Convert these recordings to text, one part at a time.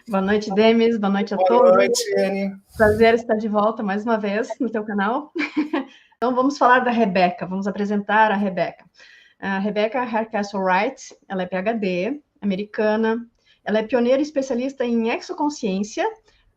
Boa noite, Demis. Boa noite a todos. Boa noite, Anne. Prazer estar de volta mais uma vez no teu canal. Então, vamos falar da Rebeca. Vamos apresentar a Rebeca. A Rebeca Hardcastle Wright, ela é PhD, americana. Ela é pioneira e especialista em exoconsciência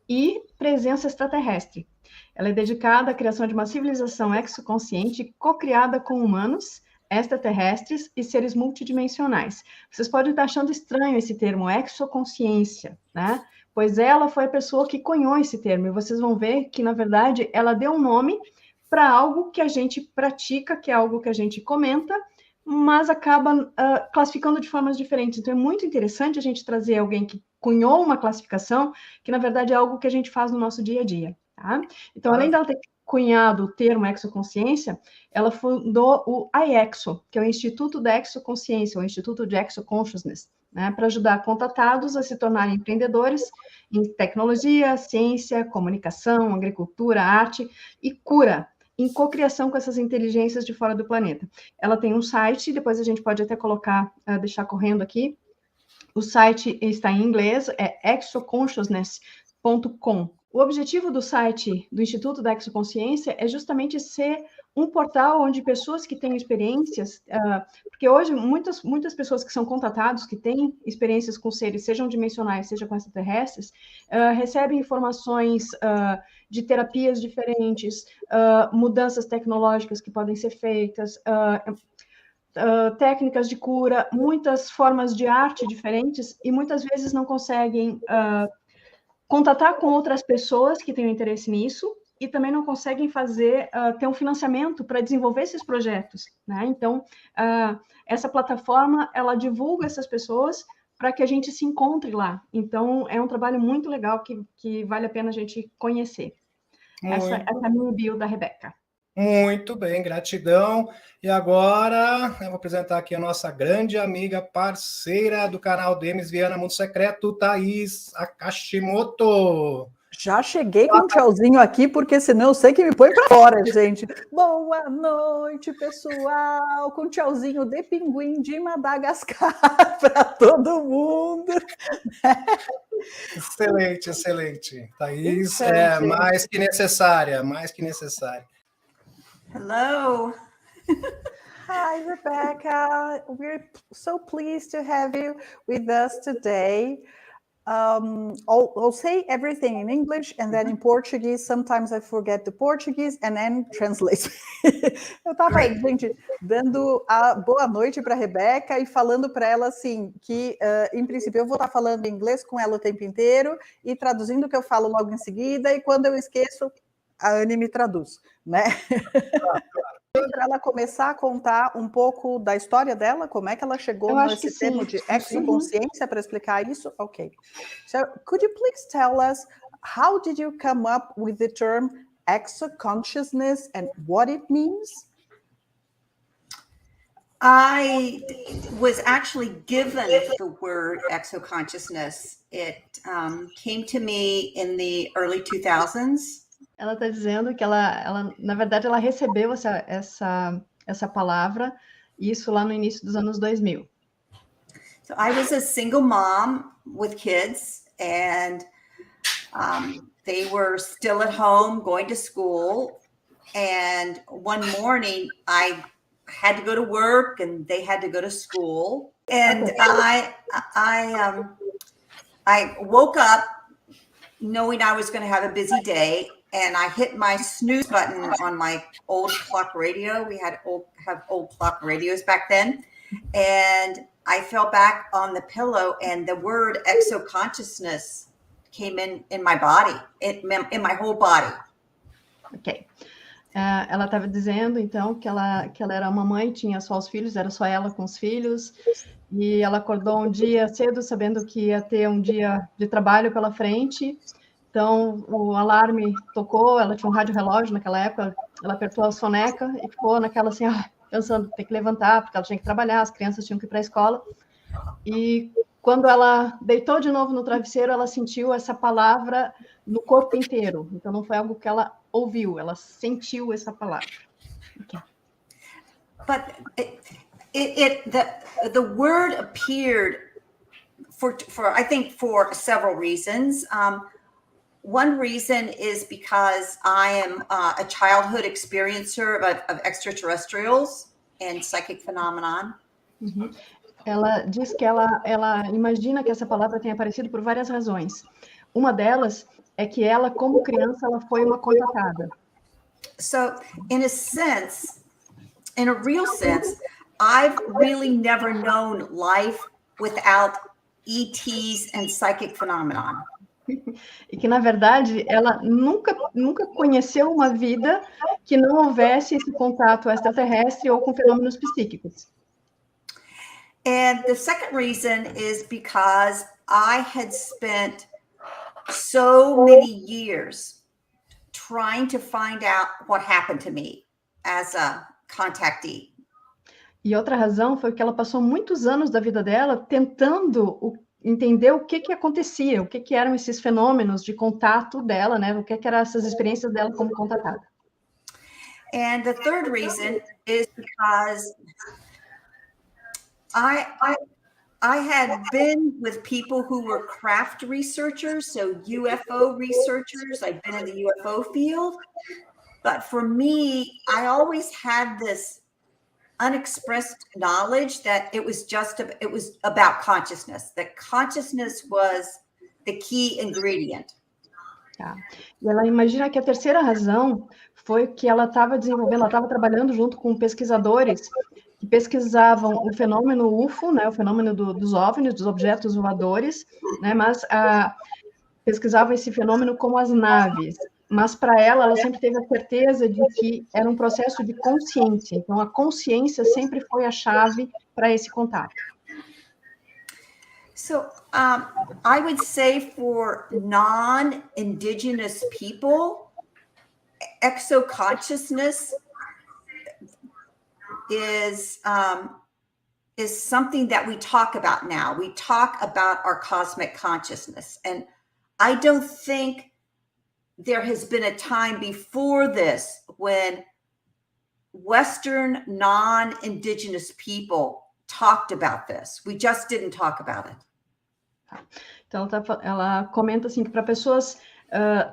e presença extraterrestre. Ela é dedicada à criação de uma civilização exoconsciente co-criada com humanos, extraterrestres e seres multidimensionais. Vocês podem estar achando estranho esse termo, exoconsciência, né? Pois ela foi a pessoa que cunhou esse termo, e vocês vão ver que, na verdade, ela deu um nome para algo que a gente pratica, que é algo que a gente comenta, mas acaba classificando de formas diferentes. Então, é muito interessante a gente trazer alguém que cunhou uma classificação, que, na verdade, é algo que a gente faz no nosso dia a dia, tá? Então, além dela ter cunhado o termo exoconsciência, ela fundou o I-EXO, que é o Instituto da Exoconsciência, o Instituto de Exoconsciousness, né, para ajudar contatados a se tornarem empreendedores em tecnologia, ciência, comunicação, agricultura, arte e cura, em cocriação com essas inteligências de fora do planeta. Ela tem um site, depois a gente pode até colocar, deixar correndo aqui. O site está em inglês, é exoconsciousness.com. O objetivo do site do Instituto da Exoconsciência é justamente ser um portal onde pessoas que têm experiências, porque hoje muitas pessoas que são contatados, que têm experiências com seres, sejam dimensionais, seja com extraterrestres, recebem informações de terapias diferentes, mudanças tecnológicas que podem ser feitas, técnicas de cura, muitas formas de arte diferentes, e muitas vezes não conseguem contatar com outras pessoas que tenham interesse nisso, e também não conseguem ter um financiamento para desenvolver esses projetos, né? Então, essa plataforma, ela divulga essas pessoas para que a gente se encontre lá. Então, é um trabalho muito legal que vale a pena a gente conhecer. Essa é a minha bio da Rebeca. Muito bem, gratidão. E agora eu vou apresentar aqui a nossa grande amiga, parceira do canal Demis Viana, Mundo Secreto, Thaís Akashimoto. Já cheguei com um tchauzinho aqui, porque senão eu sei que me põe para fora, gente. Boa noite, pessoal, com tchauzinho de pinguim de Madagascar para todo mundo. Excelente, excelente. Thaís é mais que necessária, mais que necessária. Hello. Hi, Rebecca. We're so pleased to have you with us today. I'll say everything in English and then in Portuguese. Sometimes I forget the Portuguese and then translate. Eu estava, gente, dando a boa noite para a Rebeca e falando para ela assim que, em princípio, eu vou estar falando inglês com ela o tempo inteiro e traduzindo o que eu falo logo em seguida, e quando eu esqueço, a Anne me traduz, né? Para ela começar a contar um pouco da história dela, como é que ela chegou nesse termo de exoconsciência, para explicar isso? Ok. So, could you please tell us, how did you come up with the term exoconsciousness and what it means? I was actually given the word exoconsciousness. It came to me in the early 2000s. Ela está dizendo que ela, na verdade, ela recebeu essa palavra, isso lá no início dos anos 2000. So I was a single mom with kids, and they were still at home going to school. And one morning I had to go to work and they had to go to school. And I woke up knowing I was going to have a busy day. And I hit my snooze button on my old clock radio. We have old clock radios back then. And I fell back on the pillow, and the word exoconsciousness came in my body, in my whole body. Ok. Ela estava dizendo, então, que ela era uma mãe, tinha só os filhos, era só ela com os filhos. E ela acordou um dia cedo, sabendo que ia ter um dia de trabalho pela frente. Então, o alarme tocou, ela tinha um rádio-relógio naquela época, ela apertou a soneca e ficou naquela assim, pensando, tem que levantar, porque ela tinha que trabalhar, as crianças tinham que ir para a escola. E quando ela deitou de novo no travesseiro, ela sentiu essa palavra no corpo inteiro. Então, não foi algo que ela ouviu, ela sentiu essa palavra. Okay. But the word appeared I think for several reasons. One reason is because I am a childhood experiencer of extraterrestrials and psychic phenomenon. Uhum. Ela diz que ela imagina que essa palavra tenha aparecido por várias razões. Uma delas é que ela, como criança, ela foi uma contatada. So, in a sense, in a real sense, I've really never known life without ETs and psychic phenomenon. E que, na verdade, ela nunca conheceu uma vida que não houvesse esse contato extraterrestre ou com fenômenos psíquicos. And the second reason is because I had spent so many years trying to find out what happened to me as a contactee. E outra razão foi que ela passou muitos anos da vida dela tentando entender o que acontecia, o que eram esses fenômenos de contato dela, né? O que eram essas experiências dela como contatada. And the third reason is because I had been with people who were craft researchers, so UFO researchers. I've been in the UFO field, but for me, I always had this unexpressed knowledge that it was about consciousness, that consciousness was the key ingredient. Tá. E ela imagina que a terceira razão foi que ela estava desenvolvendo, ela estava trabalhando junto com pesquisadores que pesquisavam o fenômeno UFO, né, o fenômeno dos OVNIs, dos objetos voadores, né, mas pesquisavam esse fenômeno como as naves. Mas para ela sempre teve a certeza de que era um processo de consciência. Então, a consciência sempre foi a chave para esse contato. So, I would say for non-indigenous people, exoconsciousness is something that we talk about now. We talk about our cosmic consciousness. And I don't think there has been a time before this when Western non-indigenous people talked about this. We just didn't talk about it. Então, ela comenta assim que para pessoas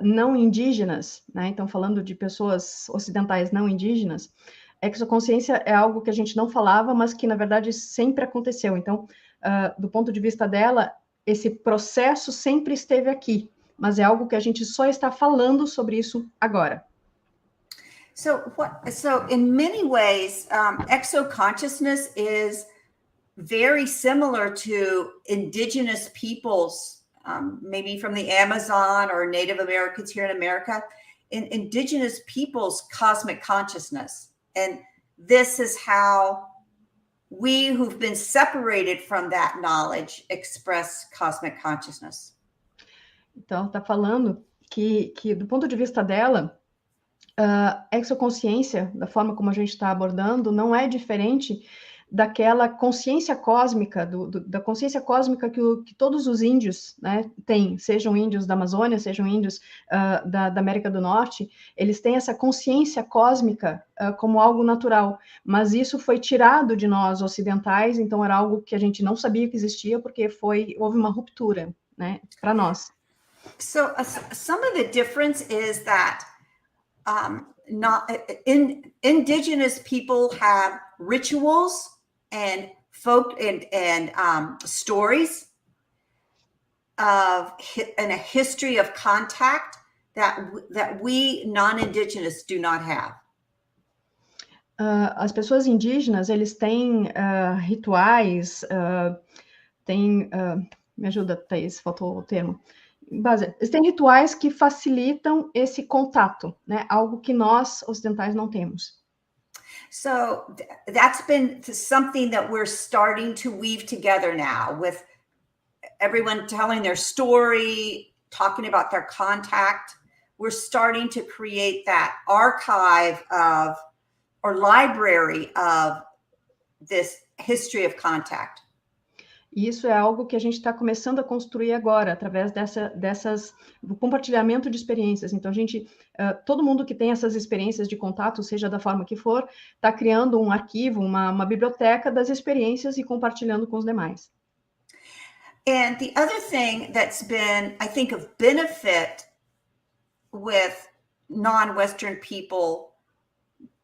não indígenas, né? Então, falando de pessoas ocidentais não indígenas, exoconsciência é algo que a gente não falava, mas que, na verdade, sempre aconteceu. Então, do ponto de vista dela, esse processo sempre esteve aqui, mas é algo que a gente só está falando sobre isso agora. So in many ways, exoconsciousness is very similar to indigenous peoples, maybe from the Amazon or Native Americans here in America, indigenous peoples' cosmic consciousness. And this is how we who've been separated from that knowledge express cosmic consciousness. Então, está falando que do ponto de vista dela, exoconsciência, da forma como a gente está abordando, não é diferente daquela consciência cósmica, da consciência cósmica que todos os índios, né, têm, sejam índios da Amazônia, sejam índios da América do Norte, eles têm essa consciência cósmica como algo natural, mas isso foi tirado de nós ocidentais, então era algo que a gente não sabia que existia, porque houve uma ruptura, né, para nós. So some of the difference is that indigenous people have rituals and folk and stories and a history of contact that we non-indigenous do not have. As pessoas indígenas, eles têm rituais, me ajuda, Thaís, faltou o termo. Eles têm rituais que facilitam esse contato, né? Algo que nós ocidentais não temos. So that's been something that we're starting to weave together now, with everyone telling their story, talking about their contact. We're starting to create that archive or library of this history of contact. E isso é algo que a gente está começando a construir agora, através do compartilhamento de experiências. Então, todo mundo que tem essas experiências de contato, seja da forma que for, está criando um arquivo, uma biblioteca das experiências e compartilhando com os demais. And the other thing that's been, I think, of benefit with non-Western people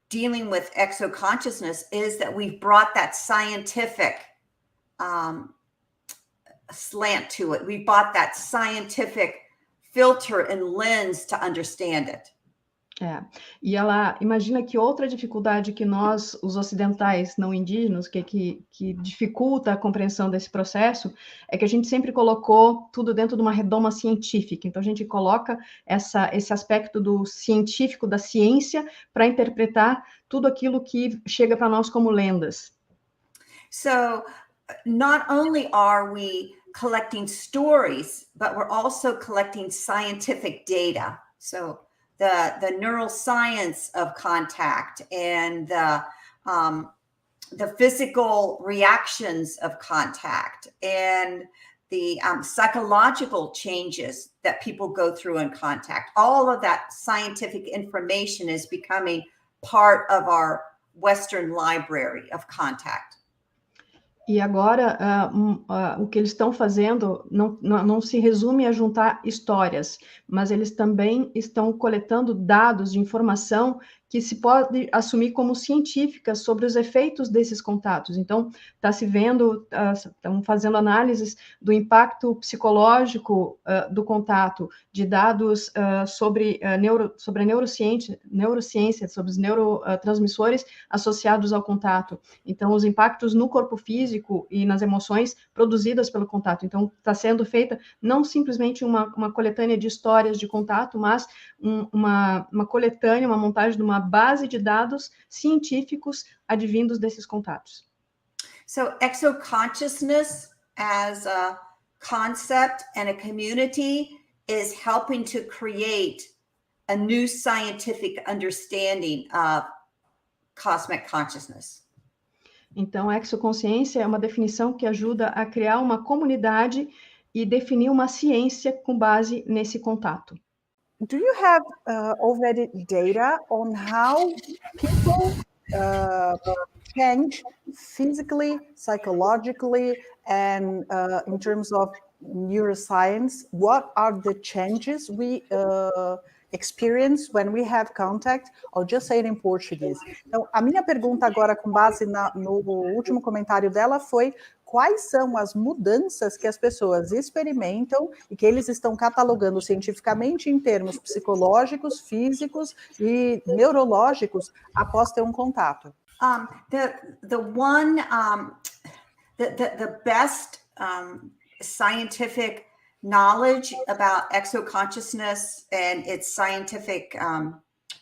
dealing with exoconsciousness is that we've brought that scientific slant to it. We brought that scientific filter and lens to understand it. E ela imagina que outra dificuldade que nós, os ocidentais não indígenas, que dificulta a compreensão desse processo, é que a gente sempre colocou tudo dentro de uma redoma científica. Então, a gente coloca esse aspecto do científico, da ciência, para interpretar tudo aquilo que chega para nós como lendas. So, not only are we collecting stories, but we're also collecting scientific data. So, the neuroscience of contact and the physical reactions of contact and the psychological changes that people go through in contact. All of that scientific information is becoming part of our Western library of contact. E agora, o que eles estão fazendo não se resume a juntar histórias, mas eles também estão coletando dados de informação que se pode assumir como científicas sobre os efeitos desses contatos. Então, está se vendo, estão fazendo análises do impacto psicológico do contato, de dados sobre a neurociência, sobre os neurotransmissores associados ao contato. Então, os impactos no corpo físico e nas emoções produzidas pelo contato. Então, está sendo feita não simplesmente uma coletânea de histórias de contato, mas uma coletânea, uma montagem de uma base de dados científicos advindos desses contatos. So, exoconsciousness as a concept and a community is helping to create a new scientific understanding of cosmic consciousness. Então, a exoconsciência é uma definição que ajuda a criar uma comunidade e definir uma ciência com base nesse contato. Do you have already data on how people change physically, psychologically, and in terms of neuroscience? What are the changes we experience when we have contact? I'll just say it in Portuguese. Então, a minha pergunta agora, com base no último comentário dela, foi: quais são as mudanças que as pessoas experimentam e que eles estão catalogando cientificamente em termos psicológicos, físicos e neurológicos após ter um contato? The best scientific knowledge about exoconsciousness and its scientific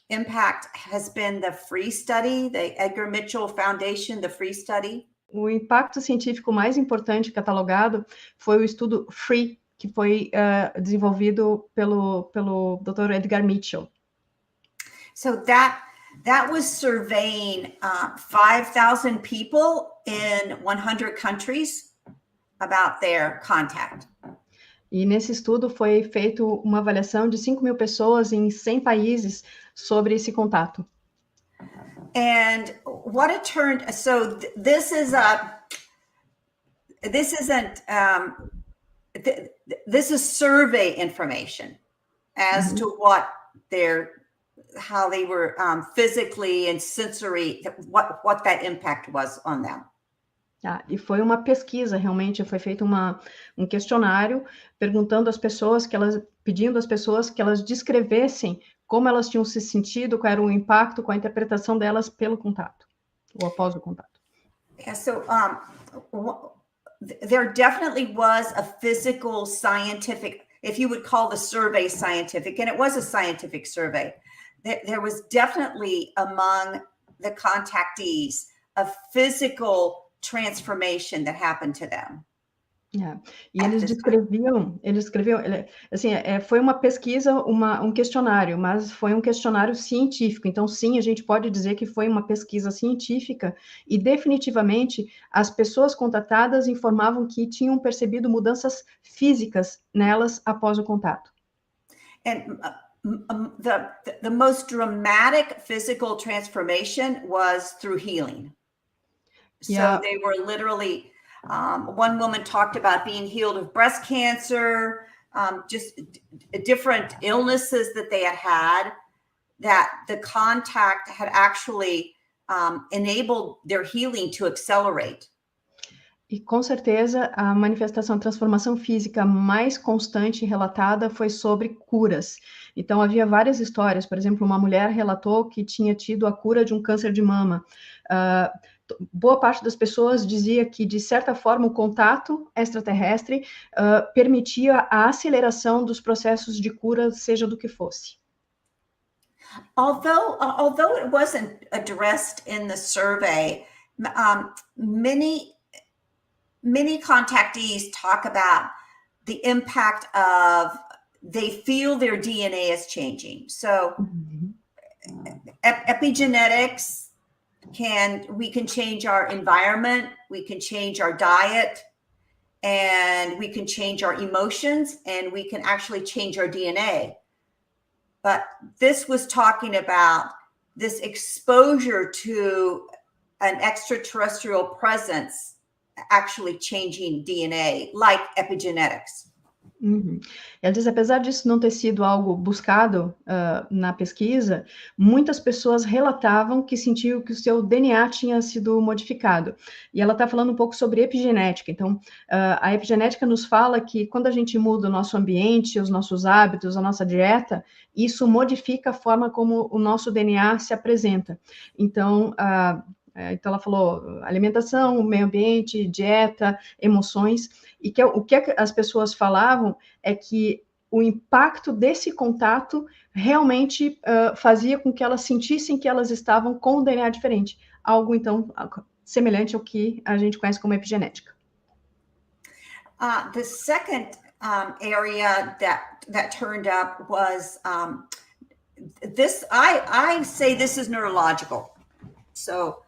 impact has been the FREE study, the Edgar Mitchell Foundation, the FREE study. O impacto científico mais importante catalogado foi o estudo FREE, que foi desenvolvido pelo Dr. Edgar Mitchell. So that was surveying 5,000 people in 100 countries about their contact. E nesse estudo foi feita uma avaliação de 5.000 pessoas em 100 países sobre esse contato. And what it turned, so this is survey information as to how they were physically and sensory, what that impact was on them. E foi uma pesquisa, realmente, foi feito um questionário perguntando às pessoas pedindo às pessoas que elas descrevessem como elas tinham se sentido, qual era o impacto com a interpretação delas pelo contato, ou após o contato. Yeah, so there definitely was a physical scientific, if you would call the survey scientific, and it was a scientific survey, there was definitely among the contactees a physical transformation that happened to them. E eles descreviam, assim, foi uma pesquisa, um questionário, mas foi um questionário científico. Então, sim, a gente pode dizer que foi uma pesquisa científica e, definitivamente, as pessoas contatadas informavam que tinham percebido mudanças físicas nelas após o contato. And the most dramatic physical transformation was through healing. So they were literally One woman talked about being healed of breast cancer, just different illnesses that they had, that the contact had actually enabled their healing to accelerate. E com certeza a manifestação, a transformação física mais constante relatada foi sobre curas. Então havia várias histórias, por exemplo, uma mulher relatou que tinha tido a cura de um câncer de mama. Boa parte das pessoas dizia que, de certa forma, o contato extraterrestre permitia a aceleração dos processos de cura, seja do que fosse. Although it wasn't addressed in the survey, many contactees talk about the impact of they feel their DNA is changing. So epigenetics, we can change our environment, we can change our diet, and we can change our emotions, and we can actually change our DNA. But this was talking about this exposure to an extraterrestrial presence actually changing DNA, like epigenetics. Ela diz, apesar disso não ter sido algo buscado na pesquisa, muitas pessoas relatavam que sentiam que o seu DNA tinha sido modificado. E ela está falando um pouco sobre epigenética. Então, a epigenética nos fala que quando a gente muda o nosso ambiente, os nossos hábitos, a nossa dieta, isso modifica a forma como o nosso DNA se apresenta. Então, ela falou alimentação, meio ambiente, dieta, emoções, e o que as pessoas falavam é que o impacto desse contato realmente fazia com que elas sentissem que elas estavam com um DNA diferente, algo, então, semelhante ao que a gente conhece como epigenética. The second area that turned up was this, I say this is neurological. So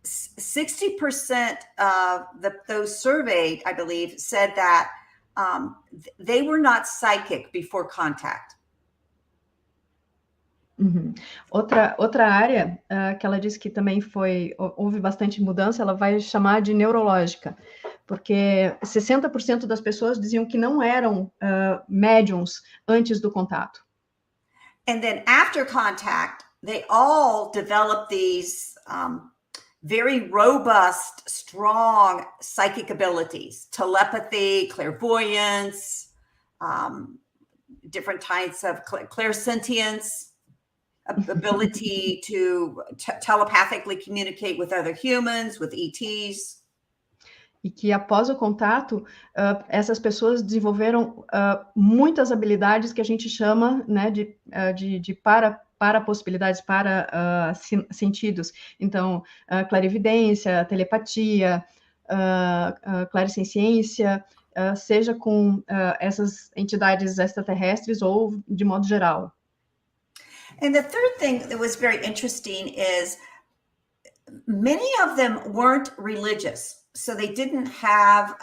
60% of those surveyed, I believe, said that they were not psychic before contact. Outra área que ela disse que também houve bastante mudança, ela vai chamar de neurológica, porque 60% das pessoas diziam que não eram médiums antes do contato. And then after contact, they all developed these very robust, strong psychic abilities, telepathy, clairvoyance, different types of clairsentience, ability to telepathically communicate with other humans, with ETs. E que após o contato, essas pessoas desenvolveram muitas habilidades que a gente chama, né, de para possibilidades, para sentidos. Então, clarividência, telepatia, clarisciência, seja com essas entidades extraterrestres ou de modo geral. And the third thing that was very interesting is many of them weren't religious. So they didn't have,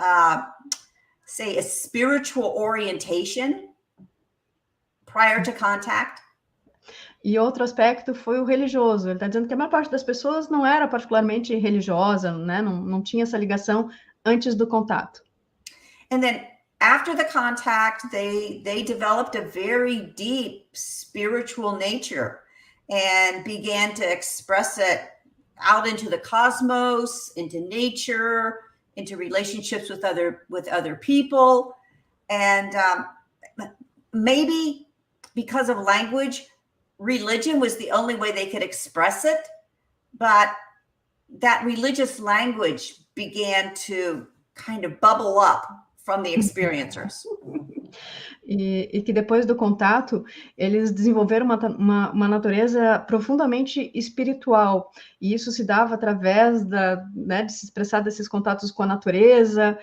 say, a spiritual orientation prior to contact. E outro aspecto foi o religioso. Ele está dizendo que a maior parte das pessoas não era particularmente religiosa, né? Não tinha essa ligação antes do contato. And then after the contact, they developed a very deep spiritual nature and began to express it out into the cosmos, into nature, into relationships with other people. And maybe because of language, religion was the only way they could express it. But that religious language began to kind of bubble up from the experiencers. E que depois do contato, eles desenvolveram uma natureza profundamente espiritual. E isso se dava através de se expressar desses contatos com a natureza,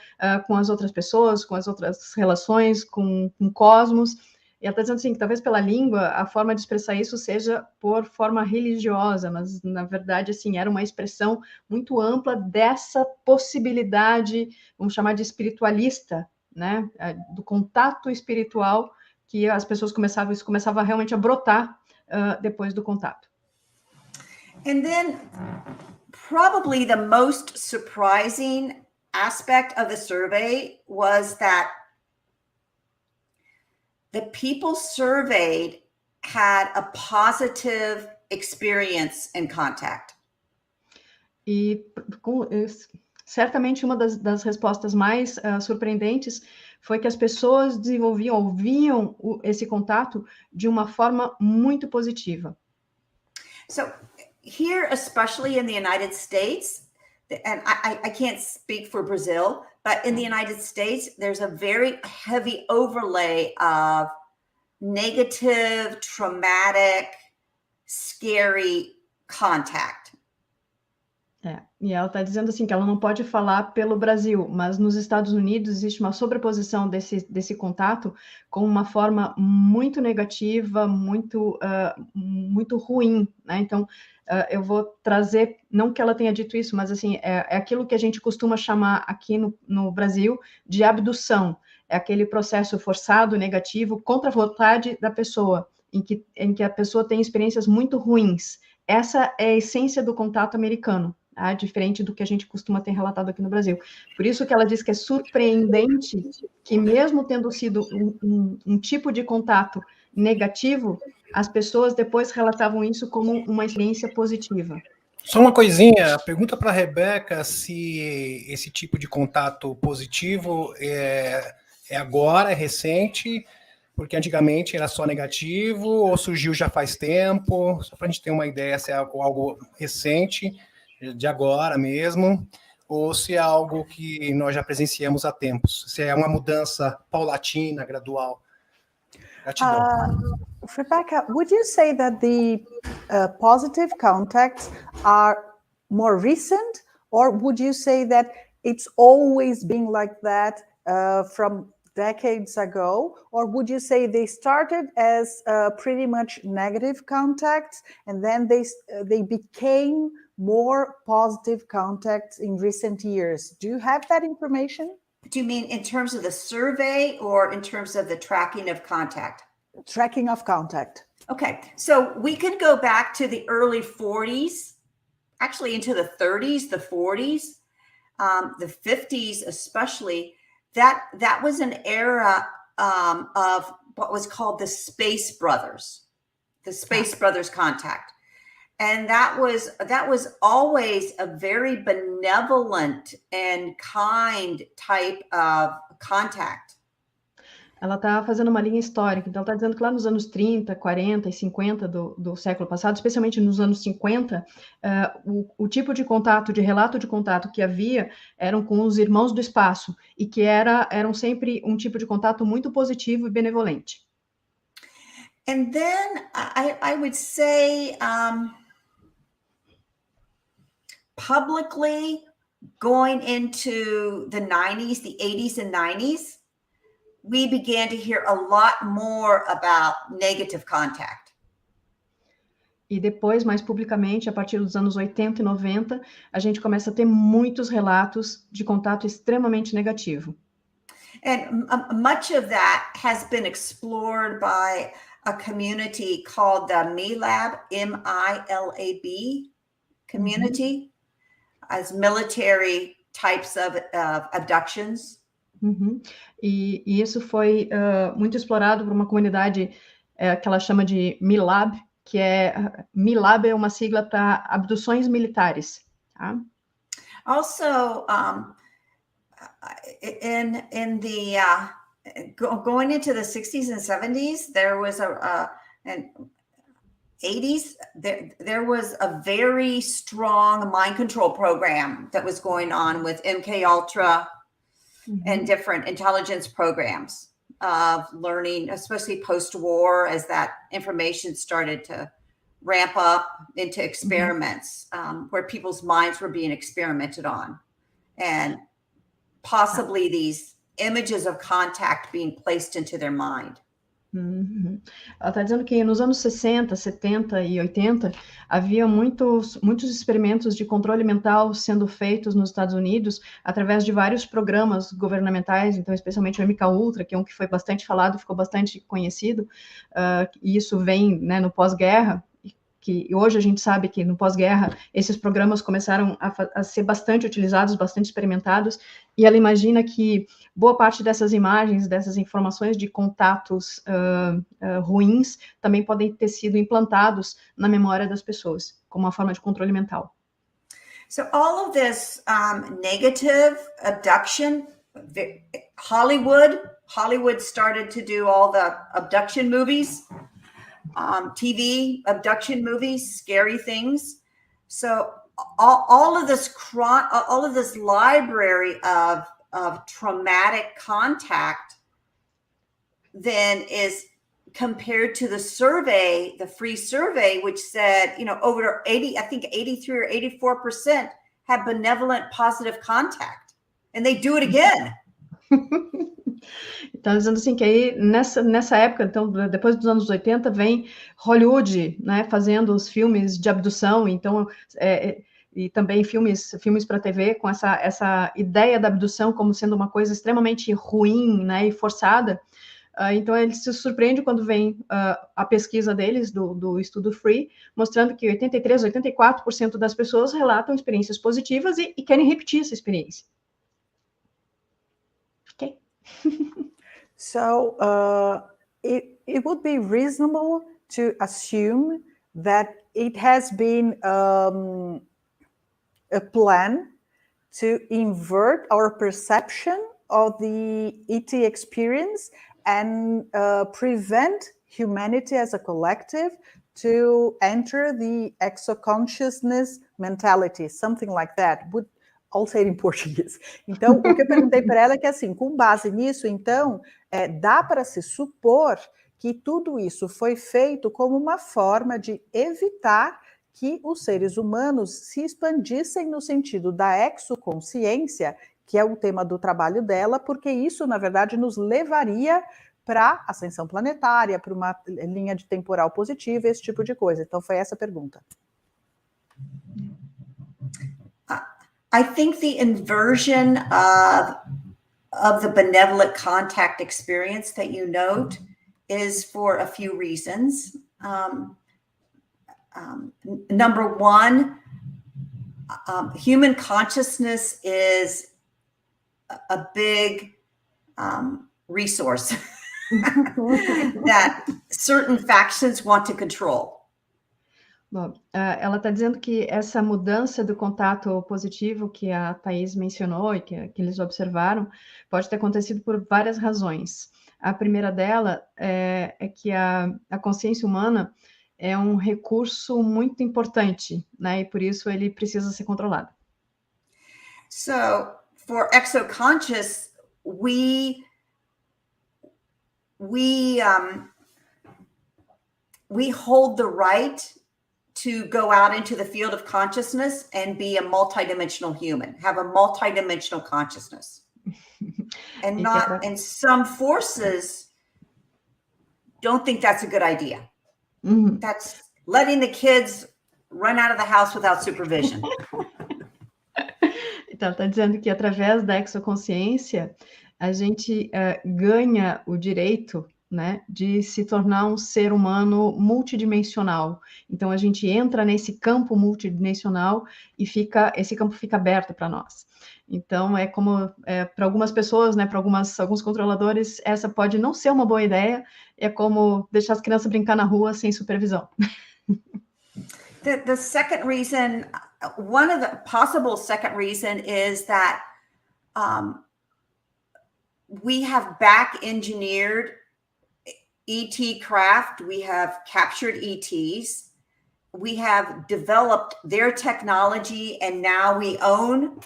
com as outras pessoas, com as outras relações, com o cosmos. E ela está dizendo assim, que talvez pela língua, a forma de expressar isso seja por forma religiosa, mas, na verdade, assim, era uma expressão muito ampla dessa possibilidade, vamos chamar de espiritualista, né, do contato espiritual que as pessoas começava realmente a brotar depois do contato. And then probably the most surprising aspect of the survey was that the people surveyed had a positive experience in contact. E certamente uma das respostas mais surpreendentes foi que as pessoas desenvolviam ou viam esse contato de uma forma muito positiva. So here, especially in the United States, and I can't speak for Brazil, but in the United States, there's a very heavy overlay of negative, traumatic, scary contact. E ela está dizendo assim que ela não pode falar pelo Brasil, mas nos Estados Unidos existe uma sobreposição desse contato com uma forma muito negativa, muito ruim, né? Então, eu vou trazer, não que ela tenha dito isso, mas assim, é aquilo que a gente costuma chamar aqui no Brasil de abdução. É aquele processo forçado, negativo, contra a vontade da pessoa, em que a pessoa tem experiências muito ruins. Essa é a essência do contato americano, tá? Diferente do que a gente costuma ter relatado aqui no Brasil. Por isso que ela diz que é surpreendente que mesmo tendo sido um tipo de contato negativo, as pessoas depois relatavam isso como uma experiência positiva. Só uma coisinha, pergunta para a Rebeca se esse tipo de contato positivo é agora, é recente, porque antigamente era só negativo, ou surgiu já faz tempo, só para a gente ter uma ideia se é algo recente, de agora mesmo, ou se é algo que nós já presenciamos há tempos, se é uma mudança paulatina, gradual. Gratidão. Rebecca, would you say that the positive contacts are more recent, or would you say that it's always been like that from decades ago, or would you say they started as pretty much negative contacts and then they became more positive contacts in recent years? Do you have that information? Do you mean in terms of the survey or in terms of the tracking of contact? Tracking of contact. Okay, so we could go back to the early 40s, actually into the 30s, the 40s, the 50s especially. That was an era of what was called the Space Brothers contact. And that was always a very benevolent and kind type of contact. Ela está fazendo uma linha histórica, então ela está dizendo que lá nos anos 30, 40 e 50 do século passado, especialmente nos anos 50, o tipo de contato, de relato de contato que havia eram com os irmãos do espaço, e que eram sempre um tipo de contato muito positivo e benevolente. And then I would say publicly going into the 90s, the 80s and 90s, we began to hear a lot more about negative contact. E depois, mais publicamente, a partir dos anos 80 e 90, a gente começa a ter muitos relatos de contato extremamente negativo. And much of that has been explored by a community called the MILAB, M-I-L-A-B community, as military types of abductions. Uhum. E isso foi muito explorado por uma comunidade que ela chama de MILAB, que MILAB é uma sigla para abduções militares. Tá? Also, in the going into the 60s and 70s, there was and 80s, there was a very strong mind control program that was going on with MK Ultra. And different intelligence programs of learning, especially post-war, as that information started to ramp up into experiments where people's minds were being experimented on, and possibly these images of contact being placed into their mind. Uhum. Ela está dizendo que nos anos 60, 70 e 80 havia muitos experimentos de controle mental sendo feitos nos Estados Unidos através de vários programas governamentais, então especialmente o MK Ultra, que é um que foi bastante falado, ficou bastante conhecido, e isso vem, né, no pós-guerra, que hoje a gente sabe que no pós-guerra esses programas começaram a ser bastante utilizados, bastante experimentados, e ela imagina que boa parte dessas imagens, dessas informações de contatos ruins, também podem ter sido implantados na memória das pessoas, como uma forma de controle mental. So all of this negative abduction, Hollywood started to do all the abduction movies, TV abduction movies, scary things. So all of this library of traumatic contact then is compared to the survey, the free survey, which said, over 83 or 84% had benevolent positive contact, and they do it again. Então, dizendo assim, que aí, nessa época, então, depois dos anos 80, vem Hollywood, né, fazendo os filmes de abdução, então, e também filmes para TV, com essa ideia da abdução como sendo uma coisa extremamente ruim, né, e forçada. Então, ele se surpreende quando vem a pesquisa deles, do estudo Free, mostrando que 83%, 84% das pessoas relatam experiências positivas e querem repetir essa experiência. Ok? So, it would be reasonable to assume that it has been a plan to invert our perception of the ET experience and prevent humanity as a collective to enter the exoconsciousness mentality, something like that. I'll say it in Português. Então, o que eu perguntei para ela é que, assim, com base nisso, então, dá para se supor que tudo isso foi feito como uma forma de evitar que os seres humanos se expandissem no sentido da exoconsciência, que é o tema do trabalho dela, porque isso, na verdade, nos levaria para a ascensão planetária, para uma linha de temporal positiva, esse tipo de coisa. Então, foi essa a pergunta. I think the inversion of the benevolent contact experience that you note is for a few reasons. Number one, human consciousness is a big resource that certain factions want to control. Bom, ela está dizendo que essa mudança do contato positivo que a Thaís mencionou e que eles observaram pode ter acontecido por várias razões. A primeira dela é que a consciência humana é um recurso muito importante, né? E por isso ele precisa ser controlado. So, for exoconscious, we hold the right to go out into the field of consciousness and be a multidimensional human, have a multidimensional consciousness. And some forces don't think that's a good idea. Mm-hmm. That's letting the kids run out of the house without supervision. Então, está dizendo que através da exoconsciência, a gente ganha o direito, né, de se tornar um ser humano multidimensional. Então, a gente entra nesse campo multidimensional e esse campo fica aberto para nós. Então, é como, para algumas pessoas, né, para alguns controladores, essa pode não ser uma boa ideia, é como deixar as crianças brincar na rua sem supervisão. The second reason, one of the possible second reason is that we have back-engineered ET craft. We have captured ETs. We have developed their technology, and now we own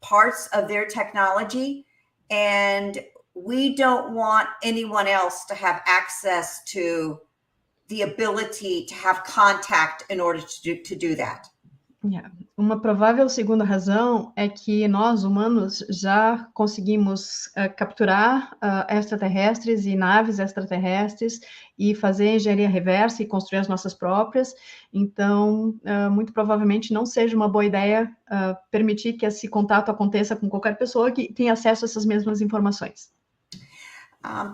parts of their technology. And we don't want anyone else to have access to the ability to have contact in order to do that. Yeah. Uma provável segunda razão é que nós, humanos, já conseguimos capturar extraterrestres e naves extraterrestres e fazer engenharia reversa e construir as nossas próprias. Então, muito provavelmente não seja uma boa ideia permitir que esse contato aconteça com qualquer pessoa que tenha acesso a essas mesmas informações.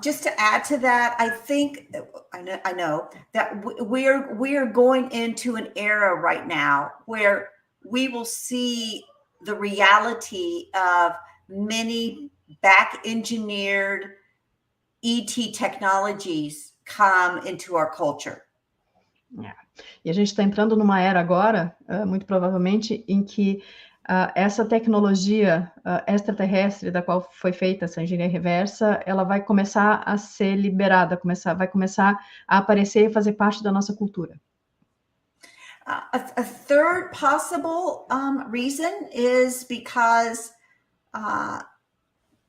Just to add to that, I know that we are going into an era right now where we will see the reality of many back engineered ET technologies come into our culture. E a gente está entrando numa era agora, muito provavelmente, em que essa tecnologia extraterrestre da qual foi feita essa engenharia reversa, ela vai começar a ser liberada, vai começar a aparecer e fazer parte da nossa cultura. A third possible reason is because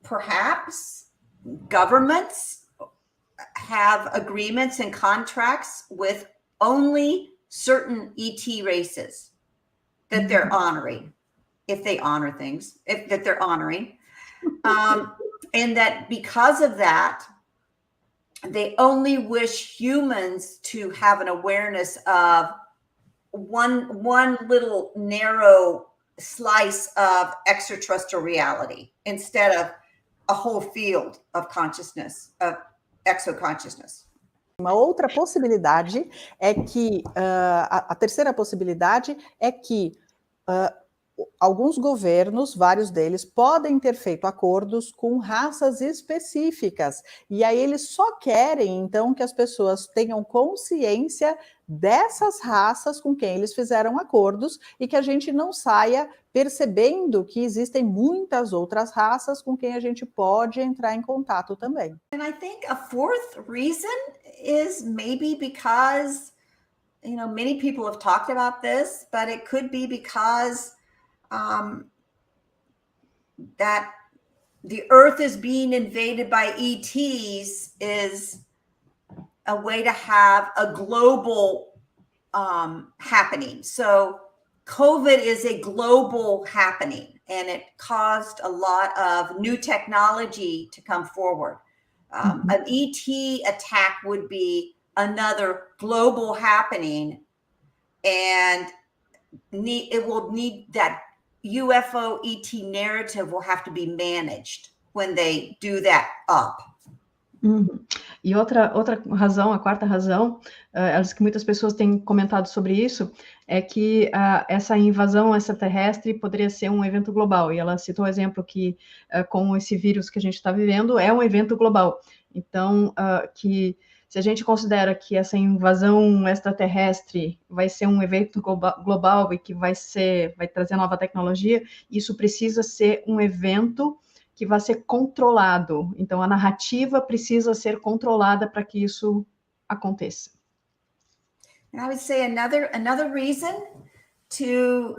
perhaps governments have agreements and contracts with only certain ET races that they're honoring, if they honor things, that they're honoring. And that because of that, they only wish humans to have an awareness of one little narrow slice of extraterrestrial reality instead of a whole field of consciousness, of exoconsciousness. Uma outra possibilidade é que, a terceira possibilidade é que alguns governos, vários deles, podem ter feito acordos com raças específicas, e aí eles só querem, então, que as pessoas tenham consciência dessas raças com quem eles fizeram acordos, e que a gente não saia percebendo que existem muitas outras raças com quem a gente pode entrar em contato também. And I think a fourth reason is maybe because, many people have talked about this, but it could be because that the Earth is being invaded by ETs is a way to have a global happening. So COVID is a global happening, and it caused a lot of new technology to come forward. An ET attack would be another global happening, and it will need that UFO ET narrative will have to be managed when they do that up. E outra razão, a quarta razão, que muitas pessoas têm comentado sobre isso, é que essa invasão extraterrestre poderia ser um evento global. E ela citou o exemplo que, com esse vírus que a gente está vivendo, é um evento global. Então, que se a gente considera que essa invasão extraterrestre vai ser um evento global e que vai trazer nova tecnologia, isso precisa ser um evento que vai ser controlado. Então, a narrativa precisa ser controlada para que isso aconteça. And I would say another reason to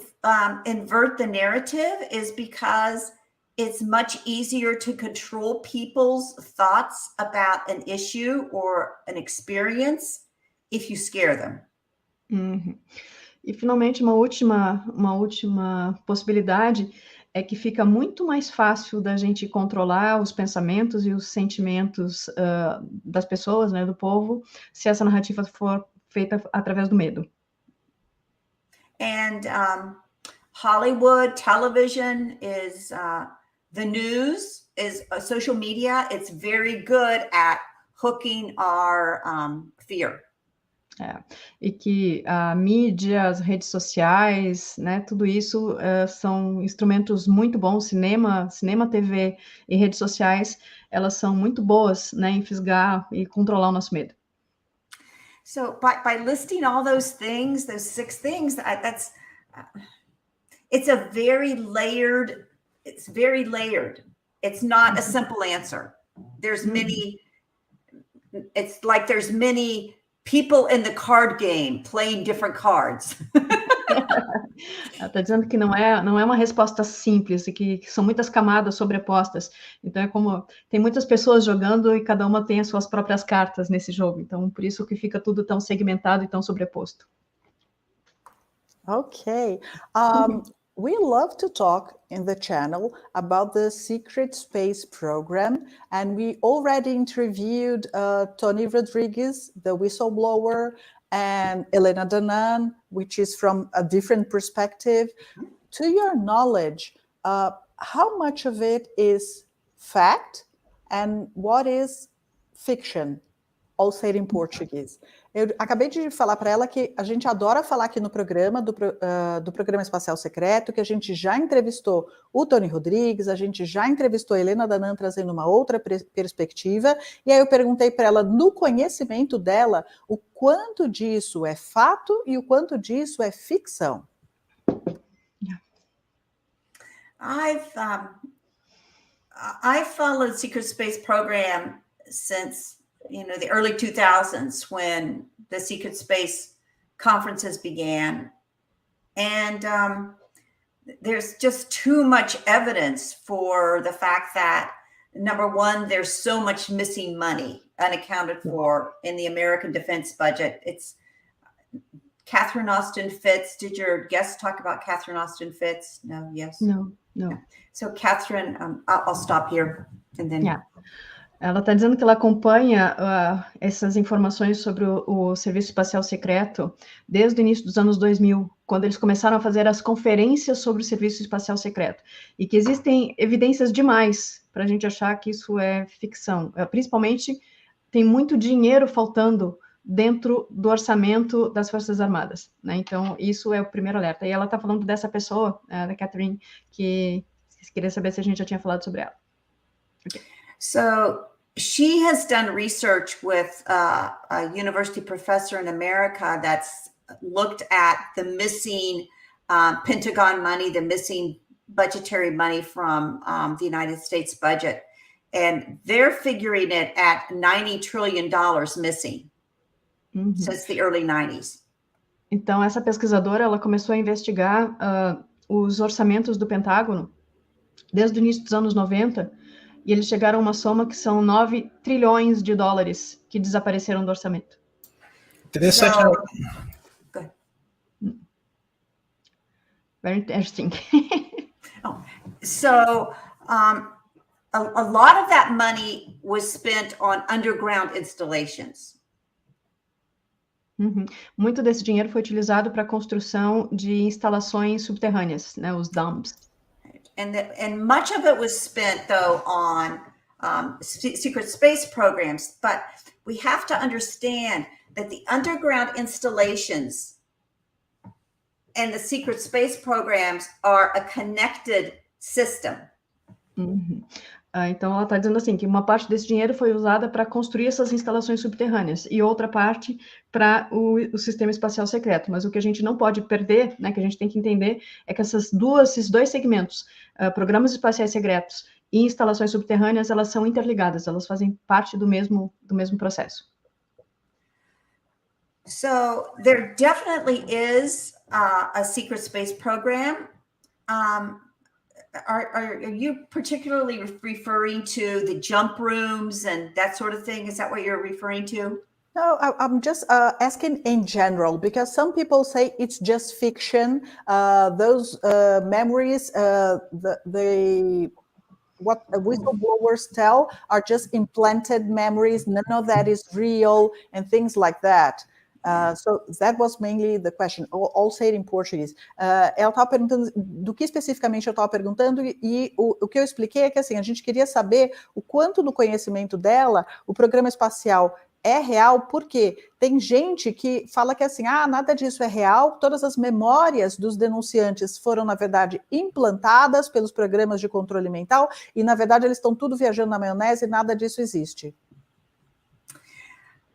invert the narrative is because it's much easier to control people's thoughts about an issue or an experience if you scare them. E, finalmente, uma última possibilidade é que fica muito mais fácil da gente controlar os pensamentos e os sentimentos das pessoas, né, do povo, se essa narrativa for feita através do medo. And Hollywood television is the news, is social media. It's very good at hooking our fear. E que a mídia, as redes sociais, né, tudo isso são instrumentos muito bons. Cinema, TV e redes sociais, elas são muito boas, né, em fisgar e controlar o nosso medo. So by listing all those things, those 6 things, it's a very layered. It's very layered. It's not a simple answer. There's many. It's like there's many people in the card game playing different cards. Ela está dizendo que não é uma resposta simples e que são muitas camadas sobrepostas. Então, é como tem muitas pessoas jogando e cada uma tem as suas próprias cartas nesse jogo. Então, por isso que fica tudo tão segmentado e tão sobreposto. Okay. We love to talk in the channel about the Secret Space program, and we already interviewed Tony Rodriguez, the whistleblower, and Elena Danan, which is from a different perspective. To your knowledge, how much of it is fact and what is fiction? All said in Portuguese. Eu acabei de falar para ela que a gente adora falar aqui no programa, do Programa Espacial Secreto, que a gente já entrevistou o Tony Rodrigues, a gente já entrevistou a Helena Danan trazendo uma outra perspectiva, e aí eu perguntei para ela, no conhecimento dela, o quanto disso é fato e o quanto disso é ficção. I followed secret space program since the early 2000s when the secret space conferences began. And there's just too much evidence for the fact that, number one, there's so much missing money unaccounted for in the American defense budget. It's Catherine Austin Fitts. Did your guest talk about Catherine Austin Fitts? No, yes? No. So Catherine, I'll stop here and then... Yeah. Ela está dizendo que ela acompanha essas informações sobre o Serviço Espacial Secreto desde o início dos anos 2000, quando eles começaram a fazer as conferências sobre o Serviço Espacial Secreto, e que existem evidências demais para a gente achar que isso é ficção. Principalmente, tem muito dinheiro faltando dentro do orçamento das Forças Armadas, né? Então, isso é o primeiro alerta. E ela está falando dessa pessoa, da Catherine, que queria saber se a gente já tinha falado sobre ela. Okay. So she has done research with a university professor in America that's looked at the missing Pentagon money, the missing budgetary money from the United States budget. And they're figuring it at $90 trillion missing since the early 90s. Então, essa pesquisadora, ela começou a investigar os orçamentos do Pentágono desde o início dos anos 90, e eles chegaram a uma soma que são 9 trilhões de dólares que desapareceram do orçamento. Interessante. Very interesting. So, a lot of that money was spent on underground installations. Muito desse dinheiro foi utilizado para a construção de instalações subterrâneas, né, os dumps. And much of it was spent, though, on secret space programs. But we have to understand that the underground installations and the secret space programs are a connected system. Então, ela está dizendo assim, que uma parte desse dinheiro foi usada para construir essas instalações subterrâneas e outra parte para o sistema espacial secreto. Mas o que a gente não pode perder, né, que a gente tem que entender, é que esses dois segmentos, programas espaciais secretos e instalações subterrâneas, elas são interligadas, elas fazem parte do mesmo processo. So, there definitely is a secret space program. Are you particularly referring to the jump rooms and that sort of thing? Is that what you're referring to? No, I'm just asking in general, because some people say it's just fiction. Those memories, what whistleblowers tell are just implanted memories. None of that is real and things like that. So that was mainly the question, all said in Portuguese. Ela estava perguntando do que especificamente eu estava perguntando, e o que eu expliquei é que assim, a gente queria saber o quanto do conhecimento dela o programa espacial é real, porque tem gente que fala que assim, nada disso é real, todas as memórias dos denunciantes foram, na verdade, implantadas pelos programas de controle mental, e na verdade eles estão tudo viajando na maionese e nada disso existe.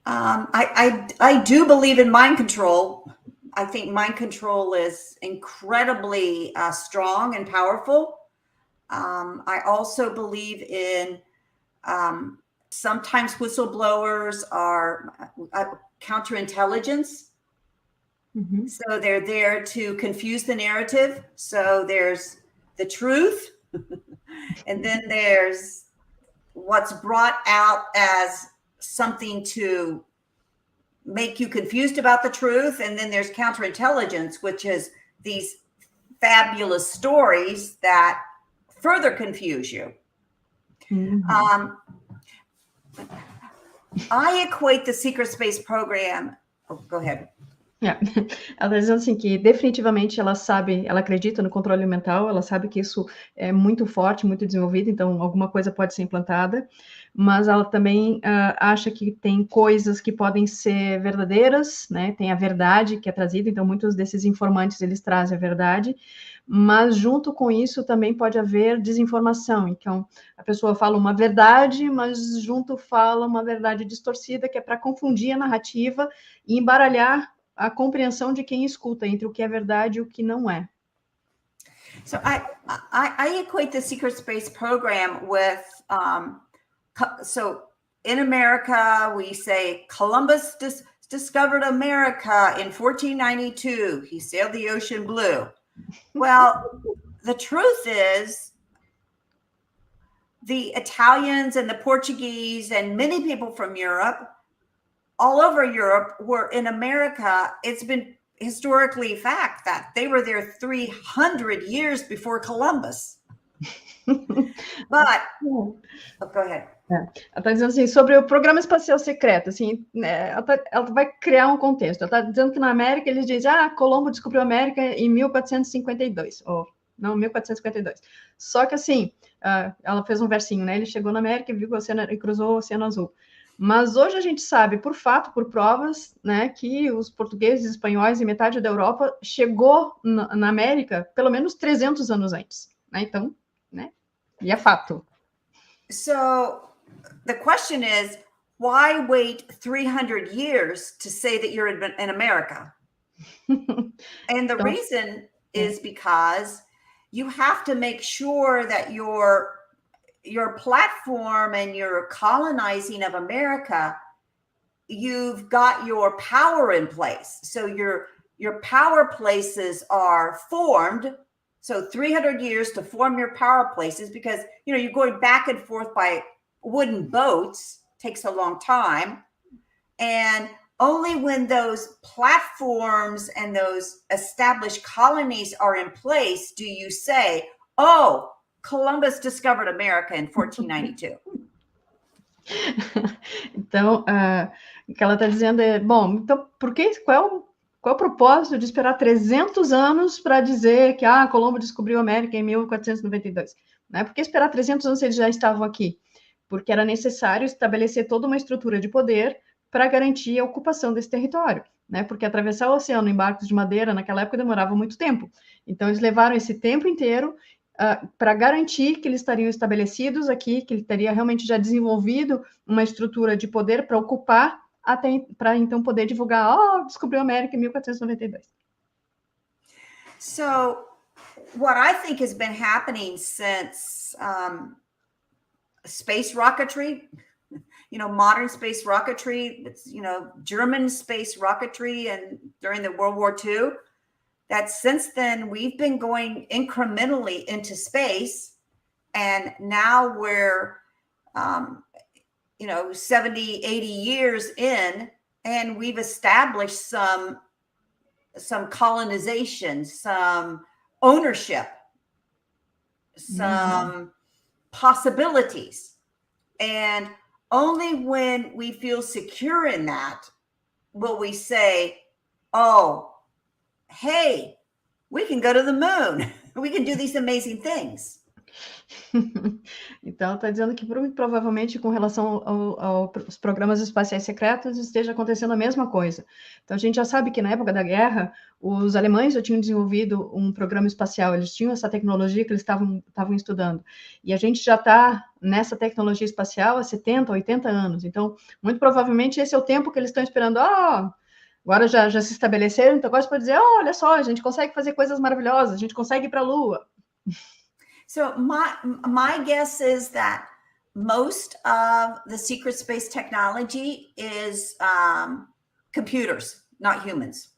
I do believe in mind control. I think mind control is incredibly strong and powerful. I also believe in sometimes whistleblowers are counterintelligence. So they're there to confuse the narrative. So there's the truth, and then there's what's brought out as something to make you confused about the truth, and then there's counterintelligence, which is these fabulous stories that further confuse you. I equate the secret space program. Oh, go ahead. Ela está dizendo assim que definitivamente ela sabe, ela acredita no controle mental, ela sabe que isso é muito forte, muito desenvolvido, então alguma coisa pode ser implantada, mas ela também acha que tem coisas que podem ser verdadeiras, né? Tem a verdade que é trazida, então muitos desses informantes eles trazem a verdade, mas junto com isso também pode haver desinformação, então a pessoa fala uma verdade, mas junto fala uma verdade distorcida, que é para confundir a narrativa e embaralhar a compreensão de quem escuta entre o que é verdade e o que não é. So I equate the secret space program with, so in America, we say Columbus discovered America in 1492. He sailed the ocean blue. Well, the truth is the Italians and the Portuguese and many people from Europe, all over Europe, were in America. It's been historically fact that they were there 300 years before Columbus. But, oh, go ahead. Ela está dizendo assim, sobre o programa espacial secreto, assim, ela vai criar um contexto. Ela está dizendo que na América eles dizem, Colombo descobriu a América em 1452, ou não, 1452. Só que assim, ela fez um versinho, né? Ele chegou na América e viu o oceano, e cruzou o Oceano Azul. Mas hoje a gente sabe, por fato, por provas, né, que os portugueses, espanhóis e metade da Europa chegou na América pelo menos 300 anos antes, né? Então, né? E é fato. So the question is, why wait 300 years to say that you're in America? And the reason is because you have to make sure that your platform and your colonizing of America, you've got your power in place. So your power places are formed. So 300 years to form your power places, because, you're going back and forth by wooden boats, takes a long time. And only when those platforms and those established colonies are in place do you say, oh, Columbus discovered America in 1492. Então, o que ela está dizendo é, bom, então, qual é o propósito de esperar 300 anos para dizer que, Colombo descobriu a América em 1492? Né? Por que esperar 300 anos se eles já estavam aqui? Porque era necessário estabelecer toda uma estrutura de poder para garantir a ocupação desse território, né? Porque atravessar o oceano em barcos de madeira naquela época demorava muito tempo. Então, eles levaram esse tempo inteiro para garantir que eles estariam estabelecidos aqui, que ele teria realmente já desenvolvido uma estrutura de poder para ocupar, para então poder divulgar, descobriu a América em 1492. So, what I think has been happening since space rocketry, modern space rocketry, German space rocketry, and during the World War II, that since then we've been going incrementally into space, and now we're 70, 80 years in, and we've established some colonization, some ownership, some possibilities. And only when we feel secure in that will we say, oh, hey, we can go to the moon. We can do these amazing things. Então, está dizendo que provavelmente com relação aos programas espaciais secretos esteja acontecendo a mesma coisa. Então, a gente já sabe que na época da guerra, os alemães já tinham desenvolvido um programa espacial, eles tinham essa tecnologia que eles estavam estudando. E a gente já está nessa tecnologia espacial há 70, 80 anos. Então, muito provavelmente esse é o tempo que eles estão esperando. Agora já se estabeleceram, então agora você pode dizer, olha só, a gente consegue fazer coisas maravilhosas, a gente consegue ir para a Lua. So my guess is that most of the secret space technology is computers, not humans.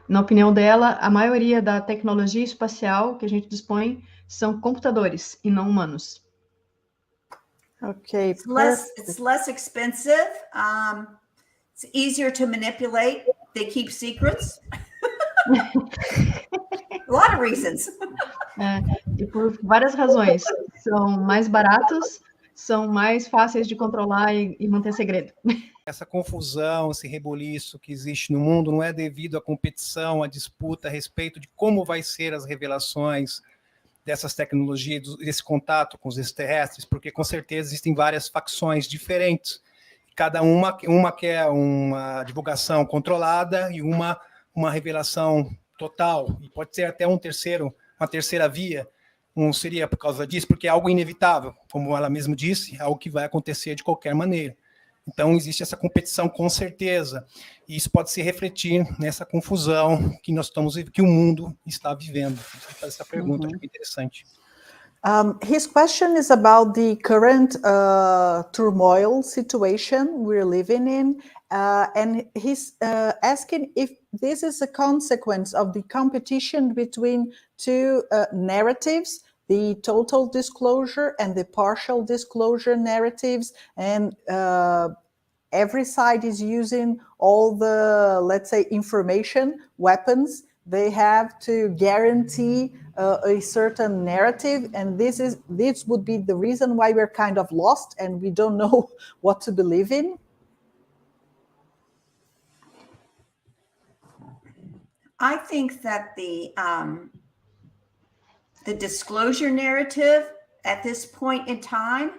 Na opinião dela, a maioria da tecnologia espacial que a gente dispõe são computadores e não humanos. Okay. It's less expensive. It's easier to manipulate. They keep secrets. A lot of reasons. E por várias razões. São mais baratos, são mais fáceis de controlar e manter segredo. Essa confusão, esse reboliço que existe no mundo não é devido à competição, à disputa a respeito de como vai ser as revelações dessas tecnologias, desse contato com os extraterrestres, porque com certeza existem várias facções diferentes. Cada uma quer uma divulgação controlada e uma revelação total. E pode ser até uma terceira via. Não seria por causa disso, porque é algo inevitável, como ela mesma disse, é algo que vai acontecer de qualquer maneira. Então, existe essa competição com certeza, e isso pode se refletir nessa confusão que o mundo está vivendo. Essa pergunta é interessante. His question is about the current turmoil situation we're living in, and he's asking if this is a consequence of the competition between two narratives, the total disclosure and the partial disclosure narratives, and every side is using all the, let's say, information weapons they have to guarantee a certain narrative, and this would be the reason why we're kind of lost and we don't know what to believe in. I think that the disclosure narrative at this point in time,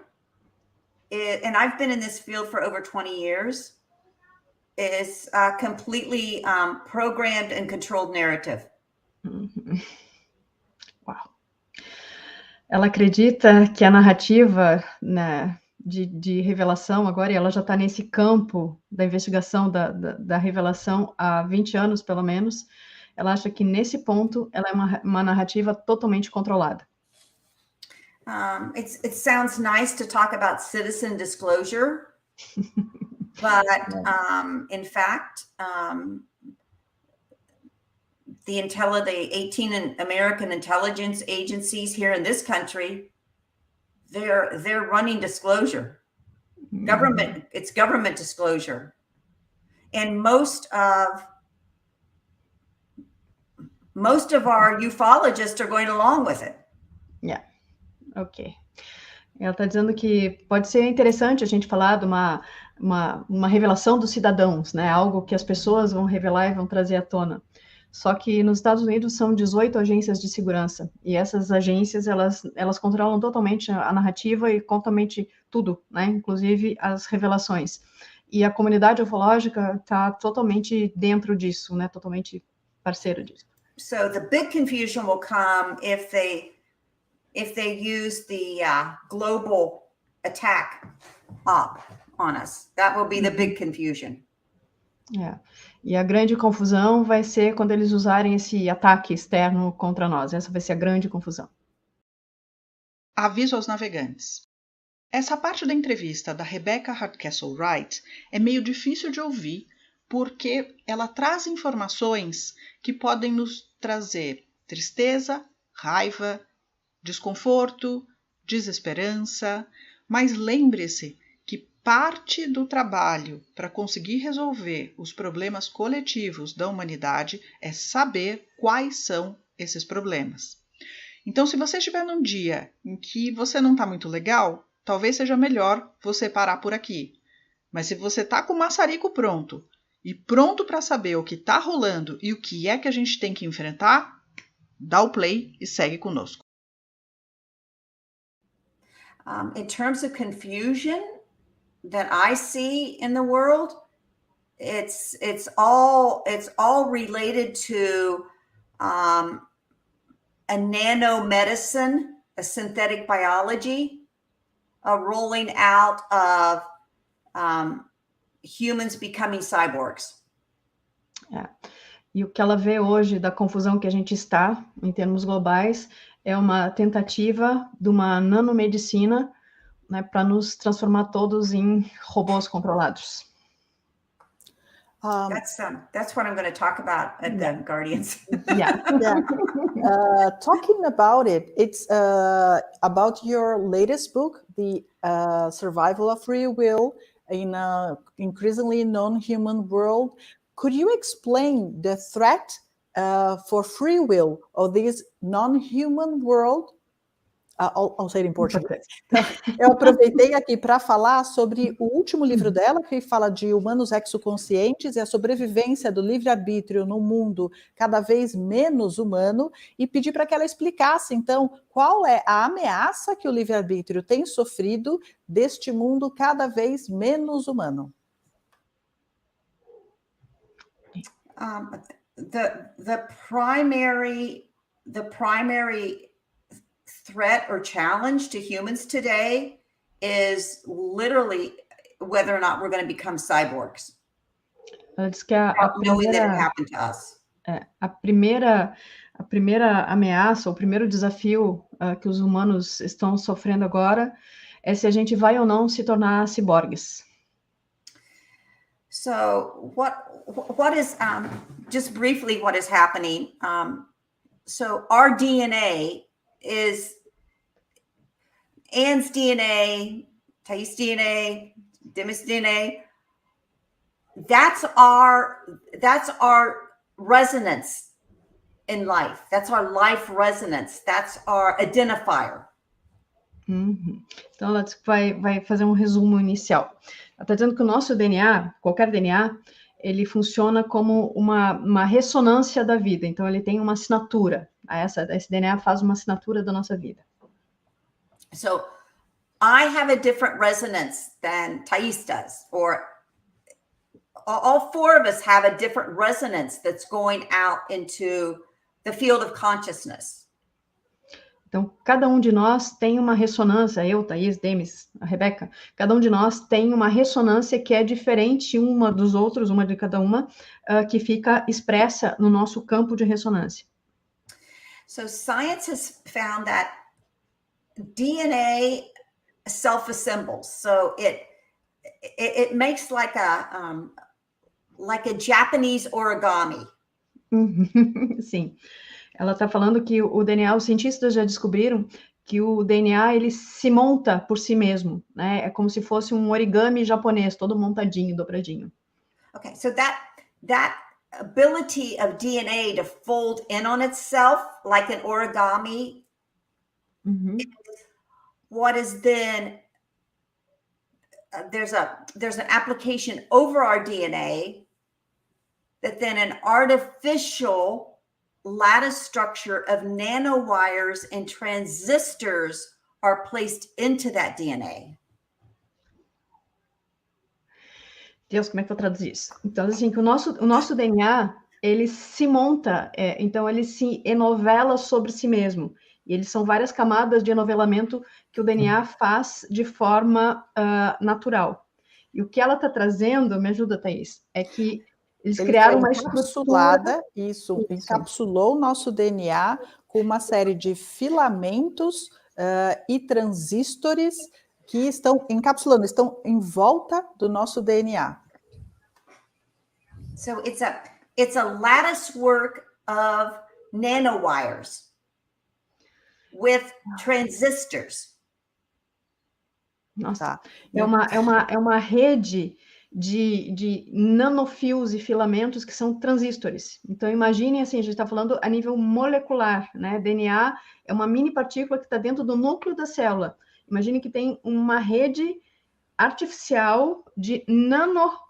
and I've been in this field for over 20 years, is a completely programmed and controlled narrative. Uhum. Uau. Ela acredita que a narrativa, né, de revelação agora, e ela já está nesse campo da investigação da revelação há 20 anos, pelo menos, ela acha que nesse ponto ela é uma narrativa totalmente controlada. It sounds nice to talk about citizen disclosure, but in fact, the 18 American intelligence agencies here in this country, they're running disclosure. It's government disclosure. And most of our ufologists are going along with it. Yeah. Ok. Ela está dizendo que pode ser interessante a gente falar de uma revelação dos cidadãos, né? Algo que as pessoas vão revelar e vão trazer à tona. Só que nos Estados Unidos são 18 agências de segurança, e essas agências, elas controlam totalmente a narrativa e totalmente tudo, né? Inclusive as revelações. E a comunidade ufológica está totalmente dentro disso, né? Totalmente parceiro disso. So the big confusion will come if they use the global attack op on us. That will be the big confusion. É. E a grande confusão vai ser quando eles usarem esse ataque externo contra nós. Essa vai ser a grande confusão. Aviso aos navegantes. Essa parte da entrevista da Rebecca Hardcastle Wright é meio difícil de ouvir porque ela traz informações que podem nos trazer tristeza, raiva, desconforto, desesperança, mas lembre-se que parte do trabalho para conseguir resolver os problemas coletivos da humanidade é saber quais são esses problemas. Então, se você estiver num dia em que você não está muito legal, talvez seja melhor você parar por aqui. Mas se você está com o maçarico pronto e pronto para saber o que está rolando e o que é que a gente tem que enfrentar, dá o play e segue conosco. In terms of confusion that I see in the world, it's all related to a nanomedicine, a synthetic biology, a rolling out of humans becoming cyborgs. É. E o que ela vê hoje da confusão que a gente está, em termos globais, é uma tentativa de uma nanomedicina, né, para nos transformar todos em robôs controlados. That's what I'm going to talk about at the Guardians. Yeah. Talking about it, it's about your latest book, The Survival of Free Will in an Increasingly Non-Human World. Could you explain the threat for free will of this non-human world I'll say it in português. Então, eu aproveitei aqui para falar sobre o último livro dela, que fala de humanos exoconscientes e a sobrevivência do livre-arbítrio no mundo cada vez menos humano, e pedi para que ela explicasse, então, qual é a ameaça que o livre-arbítrio tem sofrido deste mundo cada vez menos humano. The primary threat or challenge to humans today is literally whether or not we're going to become cyborgs. Ela diz que a knowing that it happened to us. A primeira ameaça, o primeiro desafio que os humanos estão sofrendo agora é se a gente vai ou não se tornar ciborgues. So what is just briefly what is happening? So our DNA is Anne's DNA, Thais DNA, Demis DNA. That's our resonance in life. That's our life resonance. That's our identifier. Uhum. Então, ela vai fazer um resumo inicial. Ela está dizendo que o nosso DNA, qualquer DNA, ele funciona como uma ressonância da vida. Então, ele tem uma assinatura. Esse DNA faz uma assinatura da nossa vida. So, I have a different resonance than Thais does, or all four of us have a different resonance that's going out into the field of consciousness. Então, cada um de nós tem uma ressonância, eu, Thais, Demis, a Rebeca, cada um de nós tem uma ressonância que é diferente uma dos outros, uma de cada uma, que fica expressa no nosso campo de ressonância. So science has found that DNA self-assembles. So it makes like a Japanese origami. Sim. Ela está falando que o DNA, os cientistas já descobriram que o DNA, ele se monta por si mesmo, né? É como se fosse um origami japonês, todo montadinho, dobradinho. Okay, so that ability of DNA to fold in on itself like an origami, is what is then, there's an application over our DNA that then an artificial lattice structure of nanowires and transistors are placed into that DNA. Deus, como é que eu traduzir isso? Então, assim, que o nosso DNA, ele se monta, então ele se enovela sobre si mesmo. E eles são várias camadas de enovelamento que o DNA faz de forma natural. E o que ela está trazendo, me ajuda, Thaís, é que eles criaram uma estrutura... Isso, encapsulou o nosso DNA com uma série de filamentos e transistores que estão encapsulando, estão em volta do nosso DNA. So it's a lattice work of nanowires with transistors. Nossa, tá. É uma rede de nanofios e filamentos que são transistores. Então, imaginem assim, a gente está falando a nível molecular, né? DNA é uma mini partícula que está dentro do núcleo da célula. Imagine que tem uma rede artificial de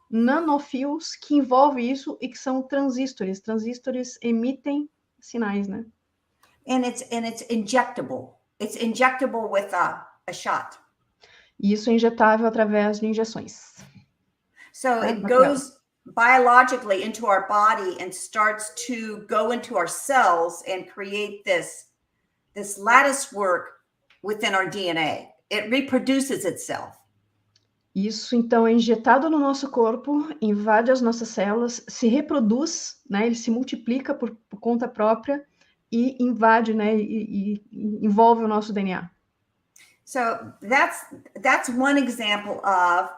nanofios que envolve isso e que são transistores. Transistores emitem sinais, né? And it's injectable. It's injectable with a shot. E isso é injetável através de injeções. So it goes biologically into our body and starts to go into our cells and create this lattice work within our DNA. It reproduces itself. Isso, então, é injetado no nosso corpo, invade as nossas células, se reproduz, né? Ele se multiplica por conta própria e invade, né? E envolve o nosso DNA. So that's one example of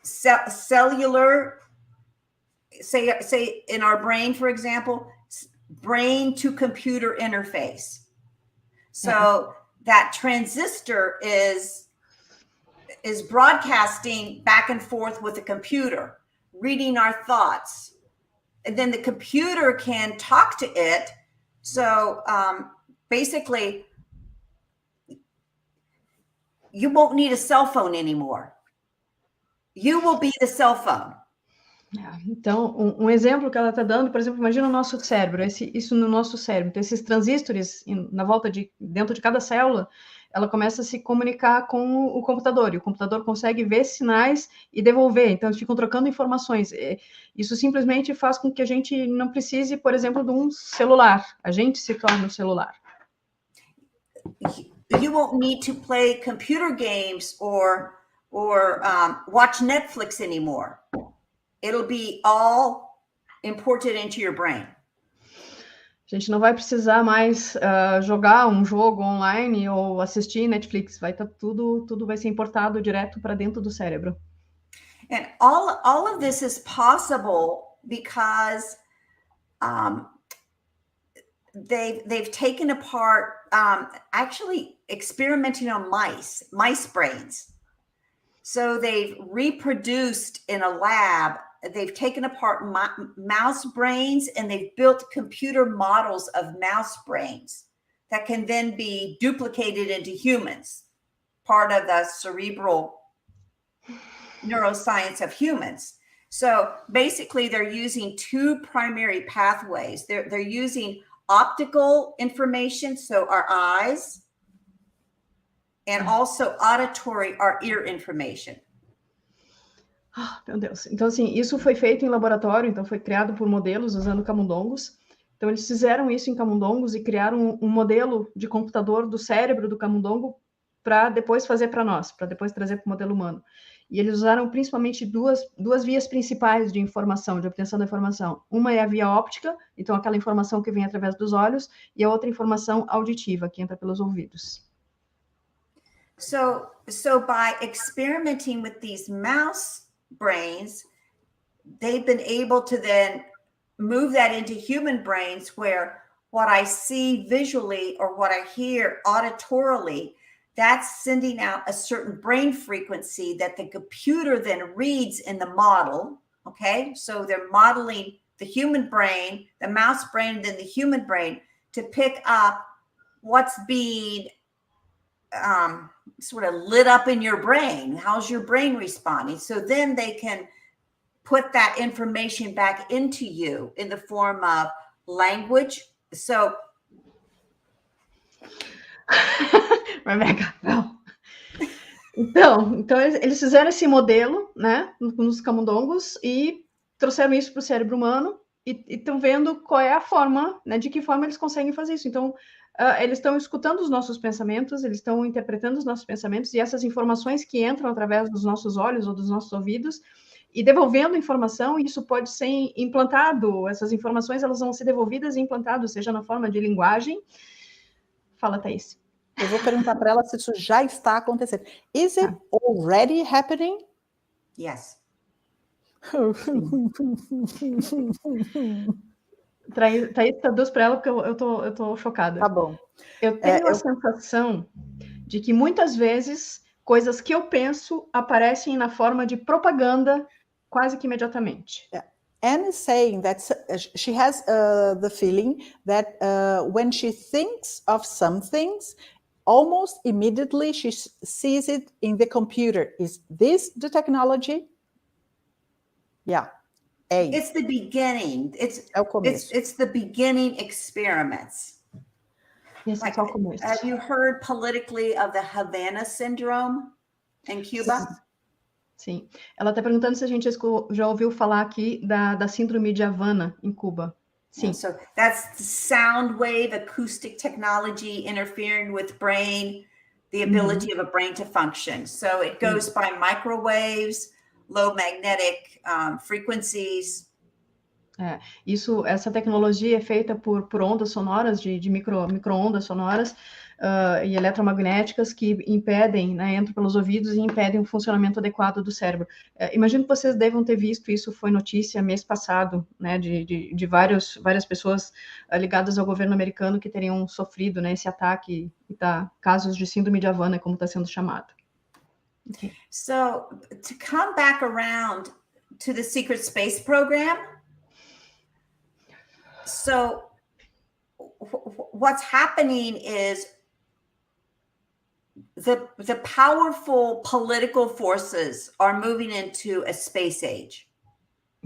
cellular, say in our brain, for example, brain to computer interface. So that transistor is broadcasting back and forth with the computer, reading our thoughts. And then the computer can talk to it. So basically, you won't need a cell phone anymore. You will be the cell phone. Então, um exemplo que ela está dando, por exemplo, imagina o nosso cérebro, isso no nosso cérebro. Então, esses transistores dentro de cada célula, ela começa a se comunicar com o computador, e o computador consegue ver sinais e devolver. Então, eles ficam trocando informações. Isso simplesmente faz com que a gente não precise, por exemplo, de um celular. A gente se torna um celular. You won't need to play computer games or watch Netflix anymore. It'll be all imported into your brain. A gente não vai precisar mais jogar um jogo online ou assistir Netflix. Vai estar tudo vai ser importado direto para dentro do cérebro. And all of this is possible because they've taken apart actually experimenting on mice brains. So they've reproduced in a lab, they've taken apart mouse brains, and they've built computer models of mouse brains that can then be duplicated into humans, part of the cerebral neuroscience of humans. So basically they're using two primary pathways. They're using optical information, so our eyes, and also auditory, our ear information. Meu Deus. Então, assim, isso foi feito em laboratório, então foi criado por modelos usando camundongos. Então, eles fizeram isso em camundongos e criaram um modelo de computador do cérebro do camundongo para depois fazer para nós, para depois trazer para o modelo humano. E eles usaram principalmente duas vias principais de informação, de obtenção da informação. Uma é a via óptica, então aquela informação que vem através dos olhos, e a outra informação auditiva, que entra pelos ouvidos. So by experimenting with these mouse brains, they've been able to then move that into human brains where what I see visually or what I hear auditorily, that's sending out a certain brain frequency that the computer then reads in the model, okay? So they're modeling the human brain, the mouse brain, and then the human brain to pick up what's being sort of lit up in your brain. How's your brain responding? So then they can put that information back into you in the form of language. So Rebecca, não. Então eles fizeram esse modelo, né, nos camundongos e trouxeram isso para o cérebro humano e estão vendo qual é a forma, né, de que forma eles conseguem fazer isso. Então, eles estão escutando os nossos pensamentos, eles estão interpretando os nossos pensamentos e essas informações que entram através dos nossos olhos ou dos nossos ouvidos e devolvendo informação, e isso pode ser implantado, essas informações elas vão ser devolvidas e implantadas, seja na forma de linguagem. Fala, Thaís. Eu vou perguntar para ela se isso já está acontecendo. Is it already happening? yes. Thaís, traduz para ela, porque eu tô chocada. Tá bom. Eu tenho a sensação de que muitas vezes coisas que eu penso aparecem na forma de propaganda quase que imediatamente. Anne is saying that she has the feeling that when she thinks of some things, almost immediately she sees it in the computer. Is this the technology? Yeah. It's the beginning. It's the beginning experiments. Yes, like, have you heard politically of the Havana syndrome in Cuba? Sim. Ela está perguntando se a gente já ouviu falar aqui da síndrome de Havana em Cuba. Sim. So that's the sound wave acoustic technology interfering with brain, the ability of a brain to function. So it goes by microwaves, low magnetic frequencies. Essa tecnologia é feita por ondas sonoras, de micro-ondas sonoras e eletromagnéticas que impedem, né, entram pelos ouvidos e impedem o funcionamento adequado do cérebro. Imagino que vocês devam ter visto, isso foi notícia mês passado, né, de várias pessoas ligadas ao governo americano que teriam sofrido, né, esse ataque, casos de síndrome de Havana, como está sendo chamado. Okay. So, to come back around to the secret space program, so what's happening is the powerful political forces are moving into a space age.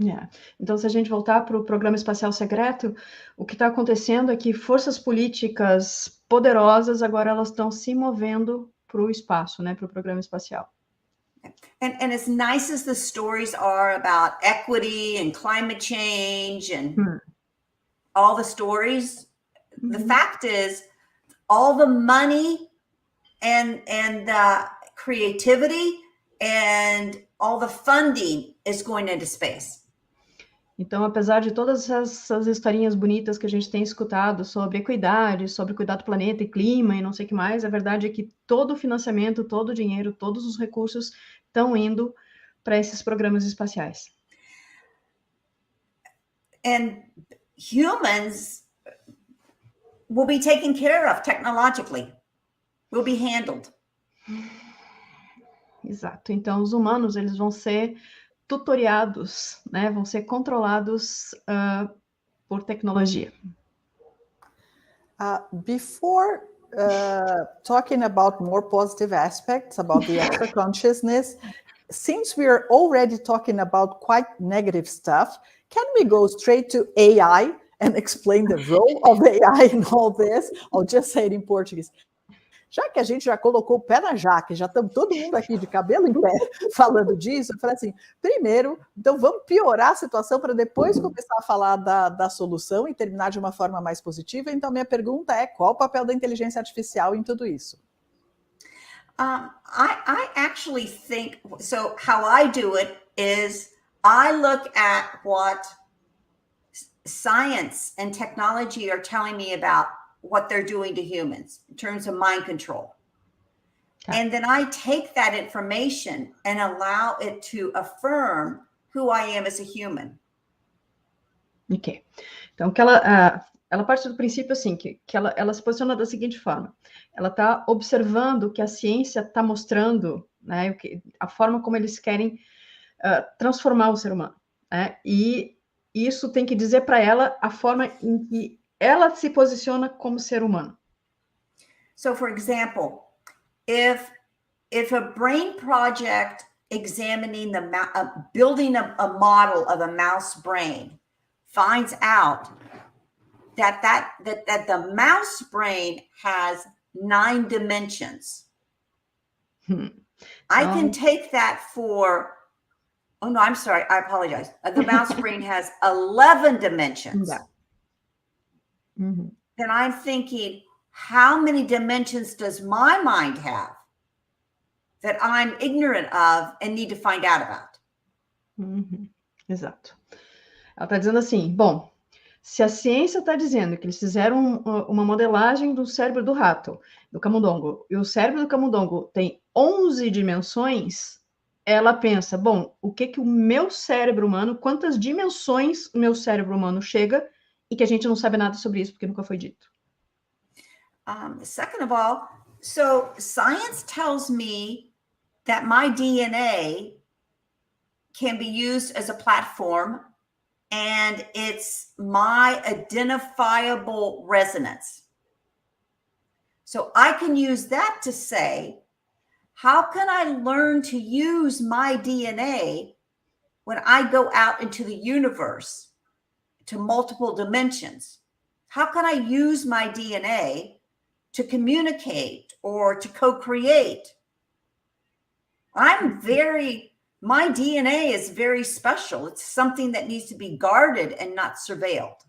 Yeah. Então, se a gente voltar para o programa espacial secreto, o que está acontecendo é que forças políticas poderosas agora elas estão se movendo para o espaço, né, para o programa espacial. And as nice as the stories are about equity and climate change and all the stories, the fact is all the money and the creativity and all the funding is going into space. Então, apesar de todas essas historinhas bonitas que a gente tem escutado sobre equidade, sobre cuidar do planeta e clima e não sei o que mais, a verdade é que todo o financiamento, todo o dinheiro, todos os recursos estão indo para esses programas espaciais. And humans will be taken care of technologically, will be handled. Exato. Então, os humanos, eles vão ser tutoriados, né? Vão ser controlados por tecnologia. Before talking about more positive aspects about the extra consciousness, since we are already talking about quite negative stuff, can we go straight to AI and explain the role of AI in all this? I'll just say it in Portuguese. Já que a gente já colocou o pé na jaca, já estamos todo mundo aqui de cabelo em pé falando disso, eu falei assim, primeiro, então vamos piorar a situação para depois começar a falar da solução e terminar de uma forma mais positiva. Então, minha pergunta é, qual o papel da inteligência artificial em tudo isso? I actually think, so how I do it is I look at what science and technology are telling me about what they're doing to humans in terms of mind control. Okay. And then I take that information and allow it to affirm who I am as a human. Ok. Então, que ela parte do princípio assim, que ela se posiciona da seguinte forma. Ela está observando que a ciência está mostrando, né, a forma como eles querem transformar o ser humano. Né? E isso tem que dizer para ela a forma em que ela se posiciona como ser humano. So, for example, if a brain project examining building a model of a mouse brain finds out that the mouse brain has 9 dimensions, I can take that for, oh no, I'm sorry, I apologize. The mouse brain has 11 dimensions. Yeah. Then I'm thinking, how many dimensions does my mind have that I'm ignorant of and need to find out about? Exato. Ela está dizendo assim, bom, se a ciência está dizendo que eles fizeram uma modelagem do cérebro do rato, do camundongo, e o cérebro do camundongo tem 11 dimensões, ela pensa, bom, o que o meu cérebro humano, quantas dimensões o meu cérebro humano chega, e que a gente não sabe nada sobre isso, porque nunca foi dito. Second of all, so science tells me that my DNA can be used as a platform and it's my identifiable resonance. So I can use that to say, how can I learn to use my DNA when I go out into the universe to multiple dimensions? How can I use my DNA to communicate or to co-create? My DNA is very special. It's something that needs to be guarded and not surveilled.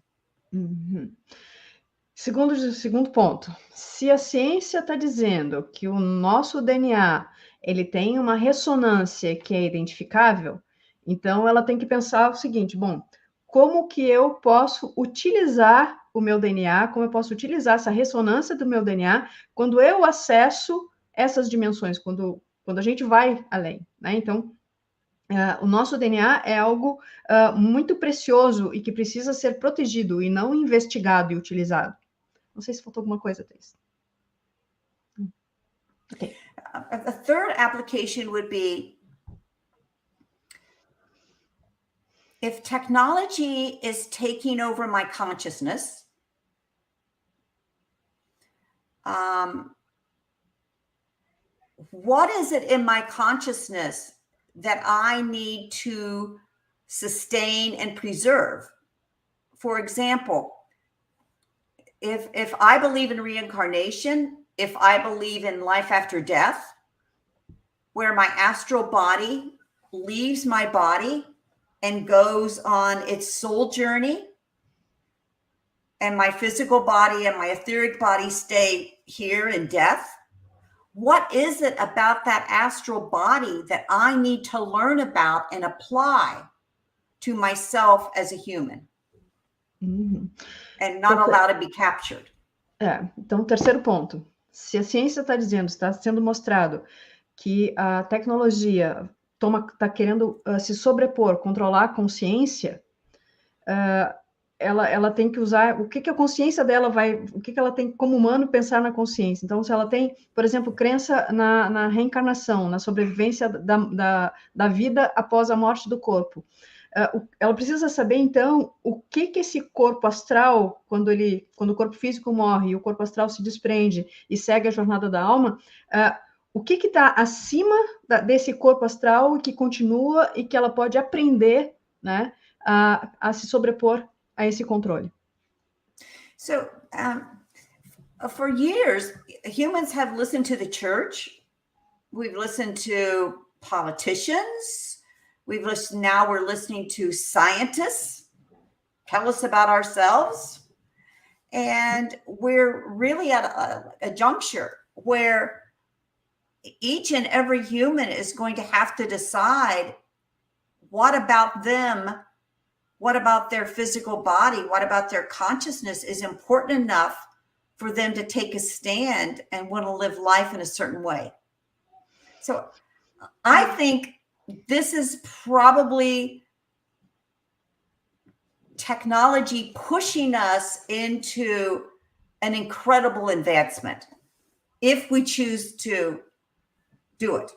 Segundo ponto, se a ciência está dizendo que o nosso DNA ele tem uma ressonância que é identificável, então ela tem que pensar o seguinte, bom, como que eu posso utilizar o meu DNA, como eu posso utilizar essa ressonância do meu DNA quando eu acesso essas dimensões, quando a gente vai além, né? Então, o nosso DNA é algo muito precioso e que precisa ser protegido e não investigado e utilizado. Não sei se faltou alguma coisa, Thais. Okay. A third application would be if technology is taking over my consciousness, what is it in my consciousness that I need to sustain and preserve? For example, if I believe in reincarnation, if I believe in life after death, where my astral body leaves my body and goes on its soul journey, and my physical body and my etheric body stay here in death, what is it about that astral body that I need to learn about and apply to myself as a human? And not allow to be captured. Então, terceiro ponto. Se a ciência está dizendo, está sendo mostrado que a tecnologia está querendo se sobrepor, controlar a consciência, ela tem que usar o que a consciência dela o que ela tem como humano pensar na consciência. Então, se ela tem, por exemplo, crença na reencarnação, na sobrevivência da vida após a morte do corpo, ela precisa saber, então, o que esse corpo astral, quando o corpo físico morre e o corpo astral se desprende e segue a jornada da alma, o que está acima desse corpo astral e que continua e que ela pode aprender, né, a se sobrepor a esse controle. So, for years, humans have listened to the church. We've listened to politicians. Now we're listening to scientists tell us about ourselves. And we're really at a juncture where each and every human is going to have to decide, what about them? What about their physical body? What about their consciousness is important enough for them to take a stand and want to live life in a certain way? So I think this is probably technology pushing us into an incredible advancement if we choose to do it.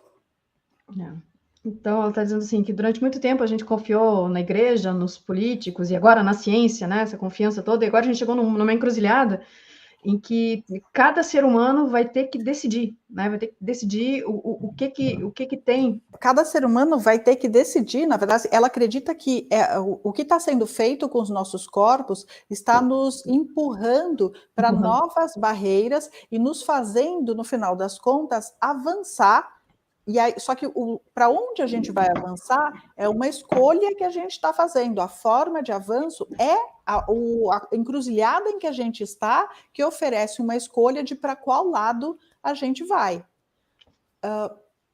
Então, ela está dizendo assim, que durante muito tempo a gente confiou na igreja, nos políticos, e agora na ciência, né, essa confiança toda, e agora a gente chegou numa encruzilhada em que cada ser humano vai ter que decidir, né, vai ter que decidir o que tem. Cada ser humano vai ter que decidir, na verdade, ela acredita que o que está sendo feito com os nossos corpos está nos empurrando para novas barreiras e nos fazendo, no final das contas, avançar. E aí, só que para onde a gente vai avançar é uma escolha que a gente está fazendo. A forma de avanço é a encruzilhada em que a gente está, que oferece uma escolha de para qual lado a gente vai.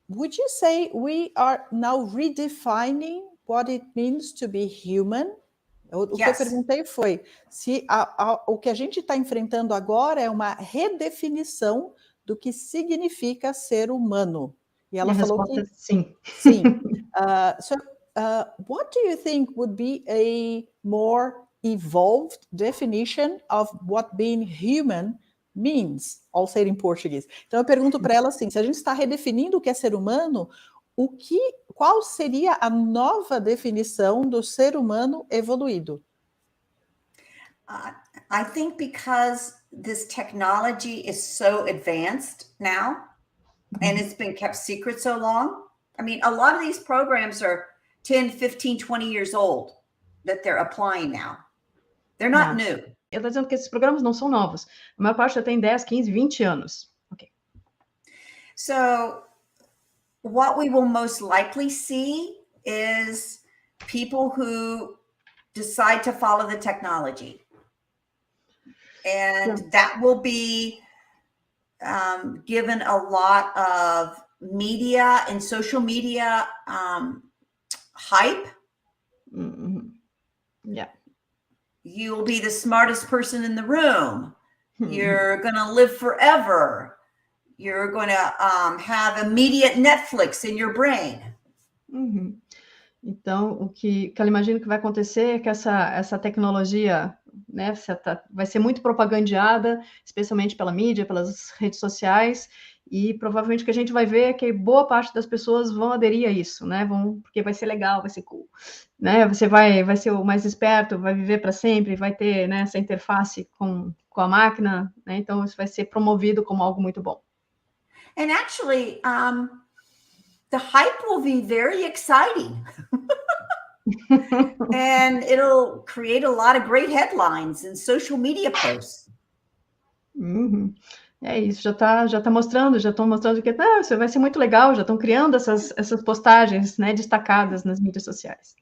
Would you say we are now redefining what it means to be human? O que eu perguntei foi se o que a gente está enfrentando agora é uma redefinição do que significa ser humano. E ela falou que sim. Sim. What do you think would be a more evolved definition of what being human means? I'll say it in português. Então eu pergunto para ela assim, se a gente está redefinindo o que é ser humano, qual seria a nova definição do ser humano evoluído? I think because this technology is so advanced now, and it's been kept secret so long. I mean, a lot of these programs are 10, 15, 20 years old that they're applying now. They're not new. Eu estou dizendo que esses programas não são novos. A maior parte já tem 10, 15, 20 anos. Okay. So what we will most likely see is people who decide to follow the technology. And that will be given a lot of media and social media hype. Yeah. You'll be the smartest person in the room. You're going to live forever. You're going to have immediate Netflix in your brain. Então, o que ela imagina que vai acontecer é que essa tecnologia, né, vai ser muito propagandeada, especialmente pela mídia, pelas redes sociais, e provavelmente o que a gente vai ver é que boa parte das pessoas vão aderir a isso, né, porque vai ser legal, vai ser cool, né, você vai ser o mais esperto, vai viver para sempre, vai ter, né, essa interface com a máquina, né, então isso vai ser promovido como algo muito bom. And actually, the hype will be very exciting. And it'll create a lot of great headlines and social media posts. Uhum. É isso, já estão mostrando que isso vai ser muito legal, já estão criando essas postagens, né, destacadas nas mídias sociais.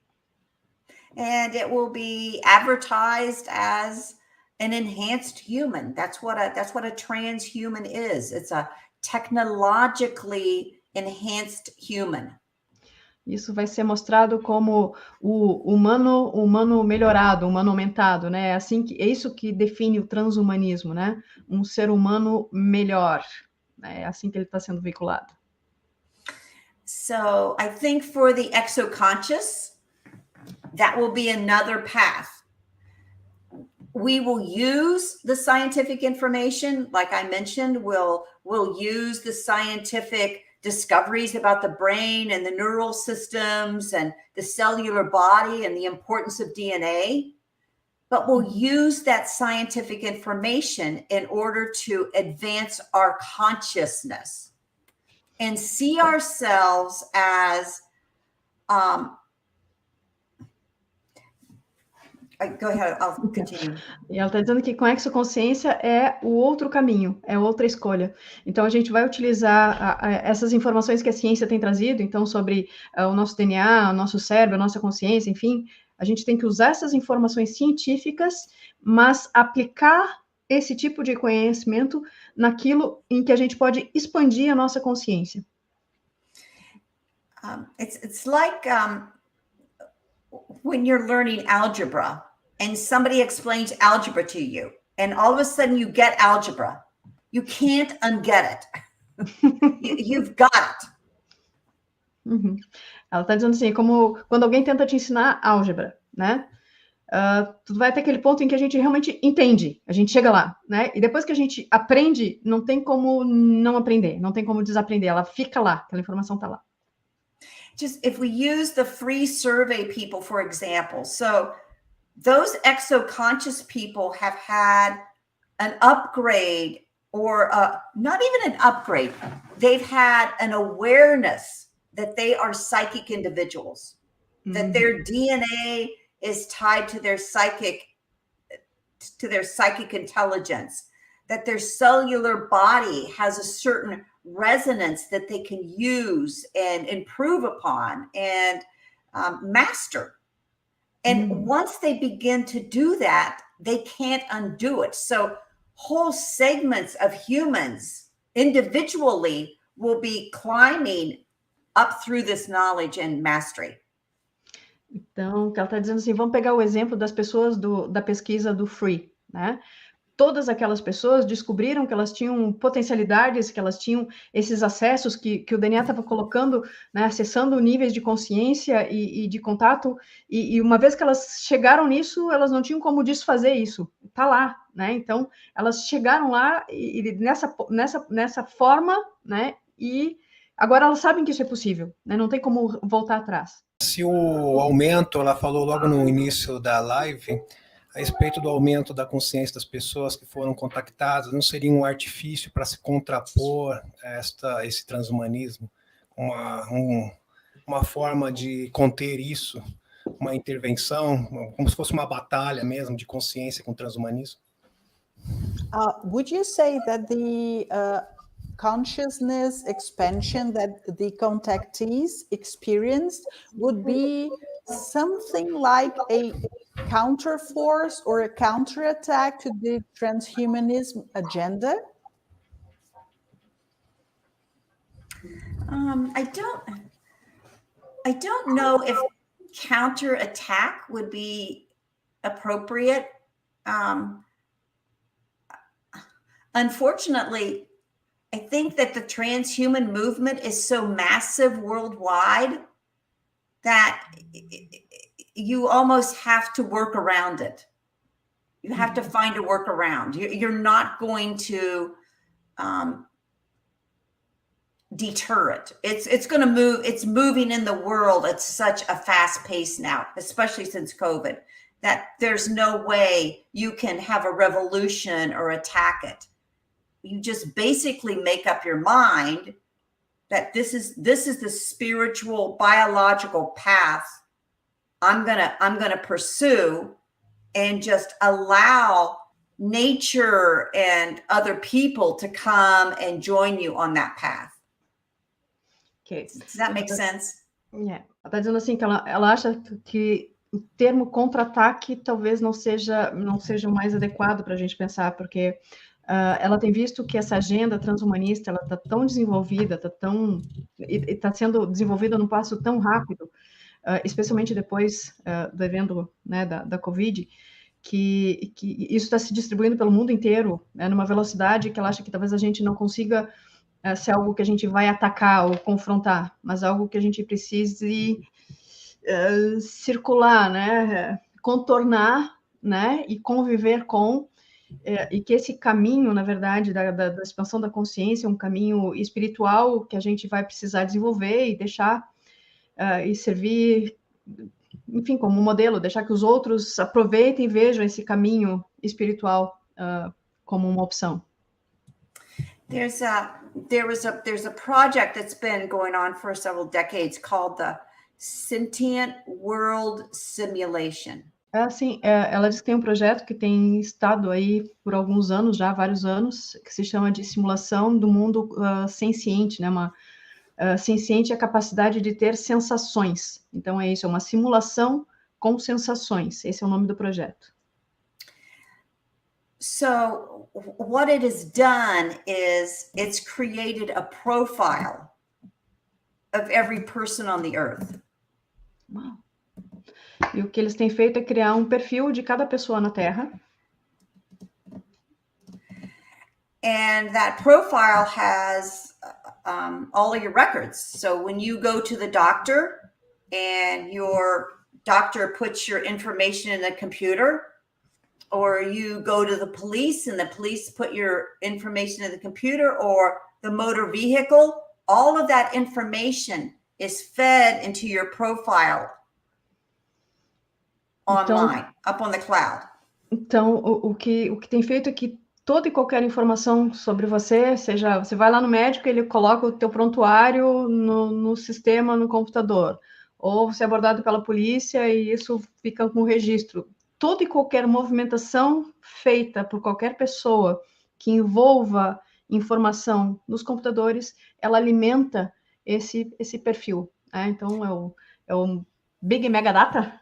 And it will be advertised as an enhanced human. That's what a transhuman is. It's a technologically enhanced human. Isso vai ser mostrado como o humano melhorado, humano aumentado, né? É isso que define o transhumanismo, né? Um ser humano melhor. É assim que ele está sendo veiculado. So I think for the exoconscious, that will be another path. We will use the scientific information, like I mentioned, we'll use the scientific discoveries about the brain and the neural systems and the cellular body and the importance of DNA, but we'll use that scientific information in order to advance our consciousness and see ourselves as go ahead, I'll continue. E ela está dizendo que com a exoconsciência é o outro caminho, é outra escolha. Então, a gente vai utilizar essas informações que a ciência tem trazido, então, sobre o nosso DNA, o nosso cérebro, a nossa consciência, enfim, a gente tem que usar essas informações científicas, mas aplicar esse tipo de conhecimento naquilo em que a gente pode expandir a nossa consciência. It's like when you're learning algebra and somebody explains algebra to you, and all of a sudden you get algebra. You can't unget it. You've got it. Uhum. Ela está dizendo assim, como quando alguém tenta te ensinar álgebra, né? Tu vai até aquele ponto em que a gente realmente entende, a gente chega lá, né? E depois que a gente aprende, não tem como não aprender, não tem como desaprender, ela fica lá, aquela informação está lá. Just if we use the free survey people, for example, so those exoconscious people have had an upgrade or not even an upgrade. They've had an awareness that they are psychic individuals, that their DNA is tied to their psychic intelligence, that their cellular body has a certain resonance that they can use and improve upon and master. And once they begin to do that, they can't undo it. So whole segments of humans individually will be climbing up through this knowledge and mastery. Então, ela está dizendo assim, vamos pegar o exemplo das pessoas da pesquisa do Free, né? Todas aquelas pessoas descobriram que elas tinham potencialidades, que elas tinham esses acessos que o DNA estava colocando, né, acessando níveis de consciência e de contato, e uma vez que elas chegaram nisso, elas não tinham como desfazer isso, está lá, né? Então, elas chegaram lá e nessa forma, né? E agora elas sabem que isso é possível, né? Não tem como voltar atrás. Se o aumento, ela falou logo no início da live, a respeito do aumento da consciência das pessoas que foram contactadas, não seria um artifício para se contrapor a esse transhumanismo? Uma forma de conter isso, uma intervenção, como se fosse uma batalha mesmo de consciência com o transhumanismo? Would you say that the consciousness expansion that the contactees experienced would be something like a counterforce or a counterattack to the transhumanism agenda? I don't know if counterattack would be appropriate. Unfortunately, I think that the transhuman movement is so massive worldwide that you almost have to work around it. You have to find a workaround. You're not going to deter it. It's going to move. It's moving in the world at such a fast pace now, especially since COVID, that there's no way you can have a revolution or attack it. you just basically make up your mind that this is the spiritual, biological path I'm gonna pursue, and just allow nature and other people to come and join you on that path. Okay. Does that make sense? Ela está dizendo assim que ela acha que o termo contra-ataque talvez não seja o mais adequado para a gente pensar, porque ela tem visto que essa agenda transhumanista ela está tão desenvolvida, está sendo desenvolvida num passo tão rápido, especialmente depois do evento, né, da Covid, que isso está se distribuindo pelo mundo inteiro, né, numa velocidade que ela acha que talvez a gente não consiga ser algo que a gente vai atacar ou confrontar, mas algo que a gente precise circular, né, contornar, né, e conviver com, e que esse caminho, na verdade, da expansão da consciência é um caminho espiritual que a gente vai precisar desenvolver e deixar e servir, enfim, como modelo, deixar que os outros aproveitem e vejam esse caminho espiritual como uma opção. There's a project that's been going on for several decades called the Sentient World Simulation. Sim, ela diz que tem um projeto que tem estado aí por alguns anos, já vários anos, que se chama de simulação do mundo senciente, né? Senciente é a capacidade de ter sensações. Então é isso, é uma simulação com sensações. Esse é o nome do projeto. So what it has done is it's created a profile of every person on the earth. Uau. E o que eles têm feito é criar um perfil de cada pessoa na Terra. And that profile has all of your records. So when you go to the doctor and your doctor puts your information in the computer, or you go to the police and the police put your information in the computer, or the motor vehicle, all of that information is fed into your profile online, up on the cloud. Então, o que tem feito é que toda e qualquer informação sobre você, seja, você vai lá no médico, ele coloca o teu prontuário no sistema, no computador, ou você é abordado pela polícia e isso fica com registro. Toda e qualquer movimentação feita por qualquer pessoa que envolva informação nos computadores, ela alimenta esse perfil. Né? Então, é o Big Mega Data.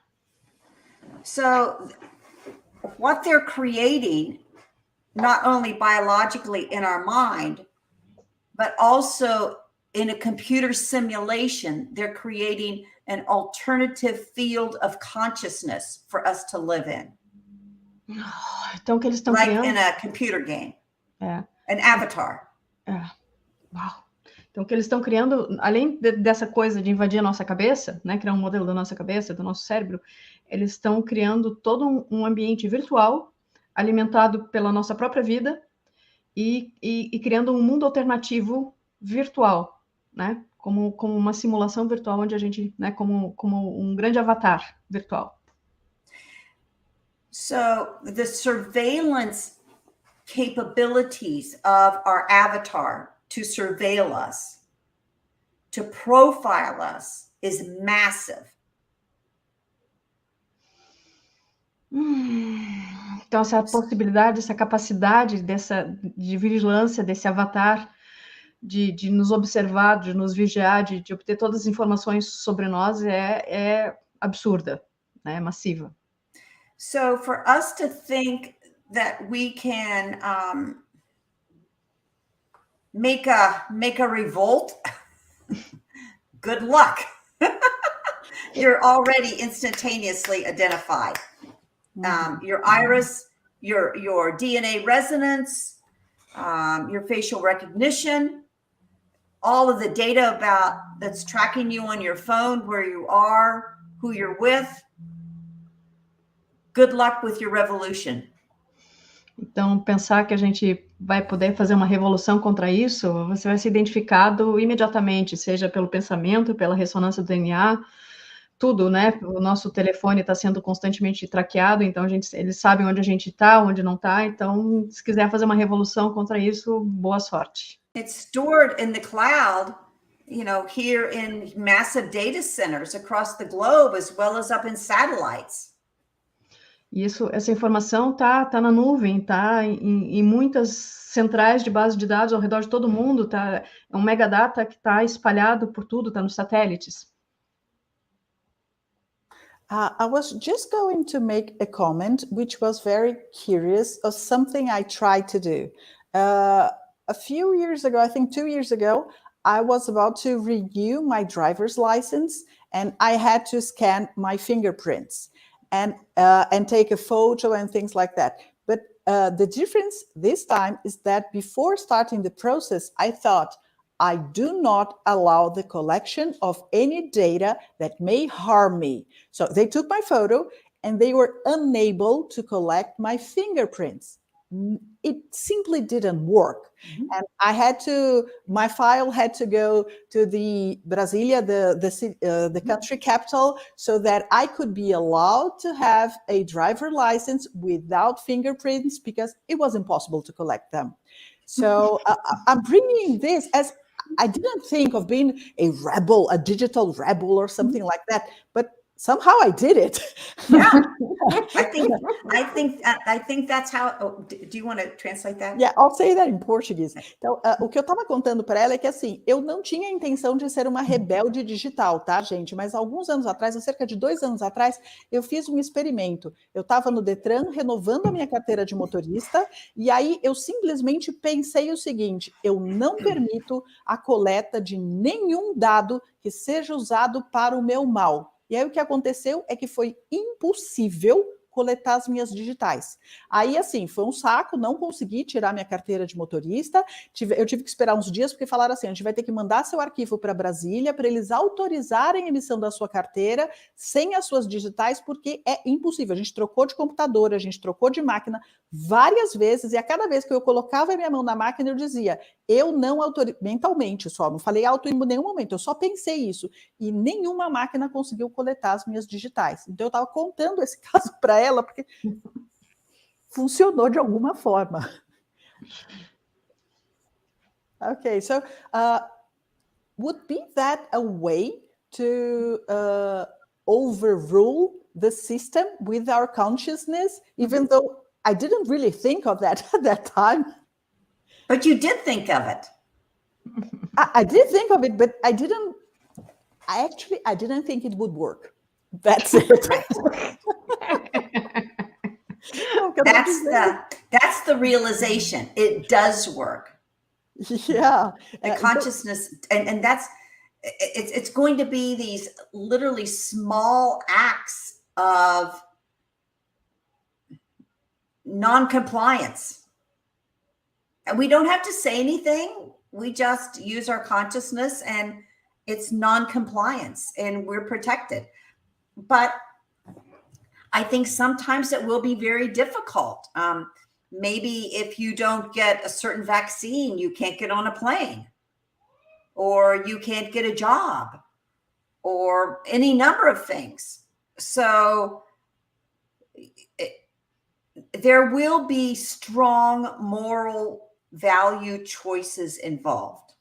So, what they're creating, not only biologically in our mind, but also in a computer simulation, they're creating an alternative field of consciousness for us to live in. Então, que eles estão like criando... in a computer game, an avatar. Uau. Então, o que eles estão criando, além dessa coisa de invadir a nossa cabeça, né, criar um modelo da nossa cabeça, do nosso cérebro, eles estão criando todo um ambiente virtual, alimentado pela nossa própria vida, e criando um mundo alternativo virtual, né, como uma simulação virtual, onde a gente, né, como um grande avatar virtual. So, the surveillance capabilities of our avatar to surveil us, to profile us, is massive. Então, essa possibilidade, essa capacidade de vigilância desse avatar, de nos observar, de nos vigiar, de obter todas as informações sobre nós é absurda, né? É massiva. So, for us to think that we can make a revolt, good luck. You're already instantaneously identified. Your iris, your DNA resonance, your facial recognition, all of the data that's tracking you on your phone, where you are, who you're with. Good luck with your revolution. Então, pensar que a gente vai poder fazer uma revolução contra isso, você vai ser identificado imediatamente, seja pelo pensamento, pela ressonância do DNA, tudo, né? O nosso telefone está sendo constantemente traqueado, então eles sabem onde a gente está, onde não está. Então, se quiser fazer uma revolução contra isso, boa sorte. It's stored in the cloud, here in massive data centers across the globe, as well as up in satellites. Essa informação tá na nuvem, tá em muitas centrais de base de dados ao redor de todo mundo, é um megadata que está espalhado por tudo, está nos satélites. I was just going to make a comment, which was very curious, of something I tried to do. A few years ago, I think 2 years ago, I was about to renew my driver's license, and I had to scan my fingerprints and take a photo and things like that. But the difference this time is that before starting the process, I thought, I do not allow the collection of any data that may harm me. So they took my photo and they were unable to collect my fingerprints. It simply didn't work. And my file had to go to the Brasilia, the country capital, so that I could be allowed to have a driver license without fingerprints, because it was impossible to collect them. So I'm bringing this as, I didn't think of being a rebel, a digital rebel or something like that, but somehow I did it. Yeah, I think that's how. Oh, do you want to translate that? Yeah, I'll say that in Portuguese. Então, o que eu estava contando para ela é que, assim, eu não tinha a intenção de ser uma rebelde digital, tá, gente? Mas alguns anos atrás, cerca de 2 anos atrás, eu fiz um experimento. Eu estava no Detran renovando a minha carteira de motorista, e aí eu simplesmente pensei o seguinte: eu não permito a coleta de nenhum dado que seja usado para o meu mal. E aí o que aconteceu é que foi impossível coletar as minhas digitais. Aí, assim, foi um saco, não consegui tirar minha carteira de motorista, eu tive que esperar uns dias, porque falaram assim, a gente vai ter que mandar seu arquivo para Brasília, para eles autorizarem a emissão da sua carteira sem as suas digitais, porque é impossível. A gente trocou de computador, a gente trocou de máquina várias vezes, e a cada vez que eu colocava a minha mão na máquina, eu dizia, eu não autorizo, mentalmente só, não falei auto em nenhum momento, eu só pensei isso, e nenhuma máquina conseguiu coletar as minhas digitais. Então eu estava contando esse caso para ela, porque funcionou de alguma forma. Okay, so would be that a way to overrule the system with our consciousness, even though I didn't really think of that at that time? But you did think of it. I did think of it, but I didn't think it would work. That's it. That's the realization. It does work. Yeah. The consciousness, and that's, it's going to be these literally small acts of non-compliance. And we don't have to say anything. We just use our consciousness, and it's non-compliance, and we're protected. But I think sometimes it will be very difficult. Maybe if you don't get a certain vaccine, you can't get on a plane, or you can't get a job, or any number of things. So there will be strong moral value choices involved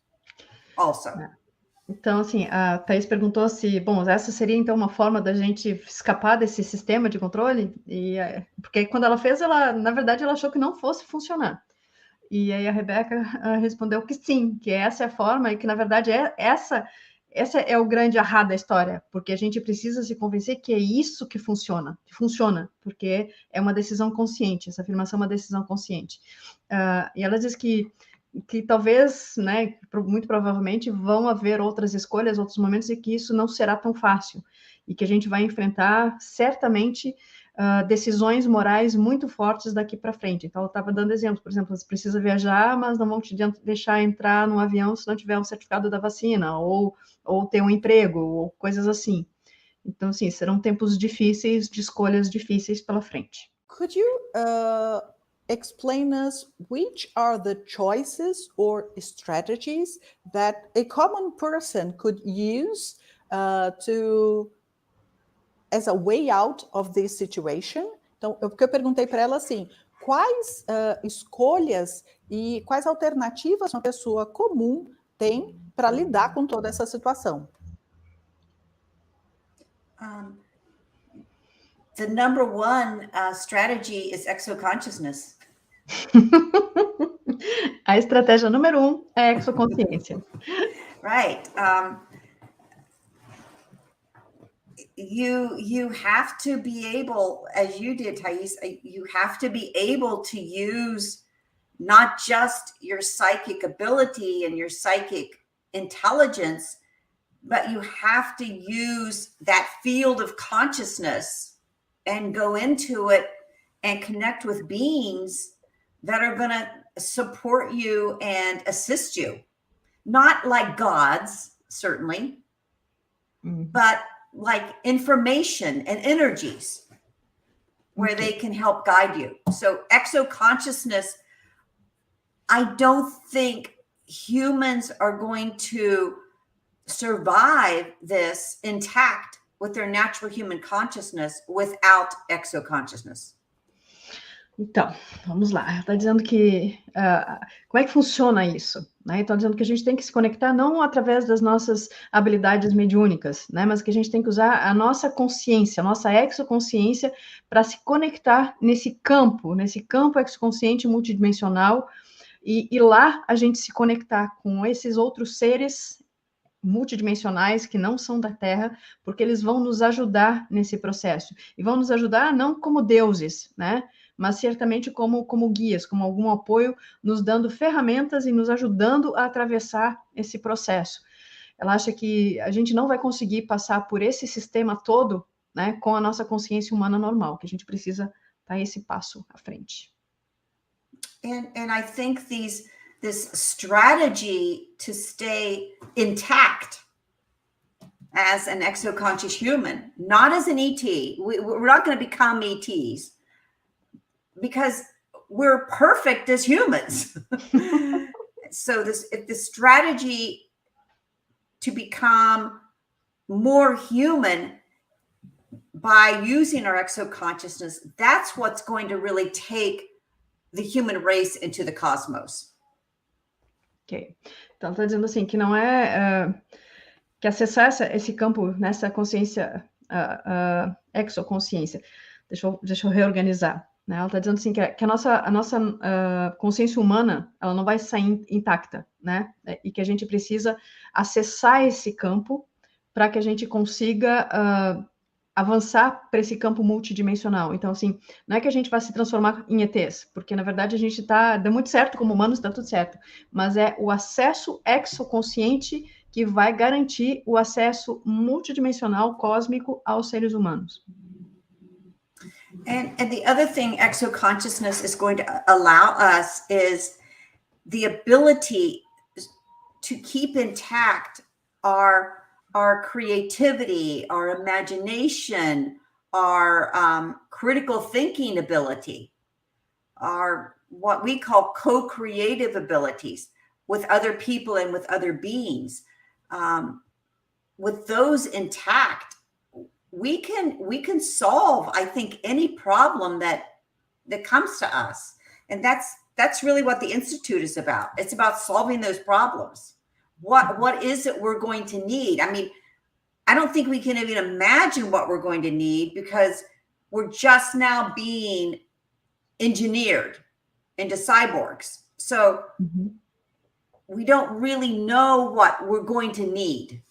also. Então, assim, a Thaís perguntou se, bom, essa seria então uma forma da gente escapar desse sistema de controle, porque quando ela fez, na verdade, ela achou que não fosse funcionar. E aí a Rebeca respondeu que sim, que essa é a forma, e que, na verdade, essa é o grande ahá da história, porque a gente precisa se convencer que é isso que funciona, porque é uma decisão consciente, essa afirmação é uma decisão consciente. E ela diz que talvez, né, muito provavelmente vão haver outras escolhas, outros momentos em que isso não será tão fácil, e que a gente vai enfrentar certamente decisões morais muito fortes daqui para frente. Então, ela estava dando exemplos, por exemplo, você precisa viajar, mas não vão te deixar entrar num avião se não tiver um certificado da vacina, ou ter um emprego, ou coisas assim. Então, sim, serão tempos difíceis, de escolhas difíceis pela frente. Could you explain us which are the choices or strategies that a common person could use to as a way out of this situation. Então, porque eu perguntei para ela assim, quais escolhas e quais alternativas uma pessoa comum tem para lidar com toda essa situação? The number one strategy is exoconsciousness. A estratégia número 1 é a exoconsciência. Right. You have to be able, as you did, Thais, you have to be able to use not just your psychic ability and your psychic intelligence, but you have to use that field of consciousness and go into it and connect with beings that are going to support you and assist you. Not like gods, certainly, but like information and energies where they can help guide you. So exoconsciousness, I don't think humans are going to survive this intact with their natural human consciousness without exoconsciousness. Então, vamos lá. Ela está dizendo que... como é que funciona isso? Né? Então, dizendo que a gente tem que se conectar não através das nossas habilidades mediúnicas, né? Mas que a gente tem que usar a nossa consciência, a nossa exoconsciência, para se conectar nesse campo exoconsciente multidimensional, e lá a gente se conectar com esses outros seres multidimensionais que não são da Terra, porque eles vão nos ajudar nesse processo. E vão nos ajudar não como deuses, né? Mas certamente como guias, como algum apoio, nos dando ferramentas e nos ajudando a atravessar esse processo. Ela acha que a gente não vai conseguir passar por esse sistema todo, né, com a nossa consciência humana normal, que a gente precisa dar esse passo à frente. And I think this strategy to stay intact as an exoconscious human, not as an ET. We're not going to become ETs because we're perfect as humans. So if the strategy to become more human by using our exoconsciousness, that's what's going to really take the human race into the cosmos. Ok. Então, está dizendo assim, que não é... que acessar esse campo, nessa consciência, exoconsciência, deixa eu reorganizar, né? Ela está dizendo assim, que a nossa consciência humana, ela não vai sair intacta, né? E que a gente precisa acessar esse campo para que a gente consiga avançar para esse campo multidimensional. Então, assim, não é que a gente vai se transformar em ETs, porque, na verdade, a gente deu muito certo como humanos, está tudo certo, mas é o acesso exoconsciente que vai garantir o acesso multidimensional, cósmico, aos seres humanos. And the other thing exoconsciousness is going to allow us is the ability to keep intact our creativity, our imagination, our critical thinking ability, our what we call co-creative abilities with other people and with other beings. With those intact, we can solve, I think, any problem that comes to us. And that's really what the Institute is about. It's about solving those problems. What is it we're going to need? I mean, I don't think we can even imagine what we're going to need because we're just now being engineered into cyborgs. So we don't really know what we're going to need.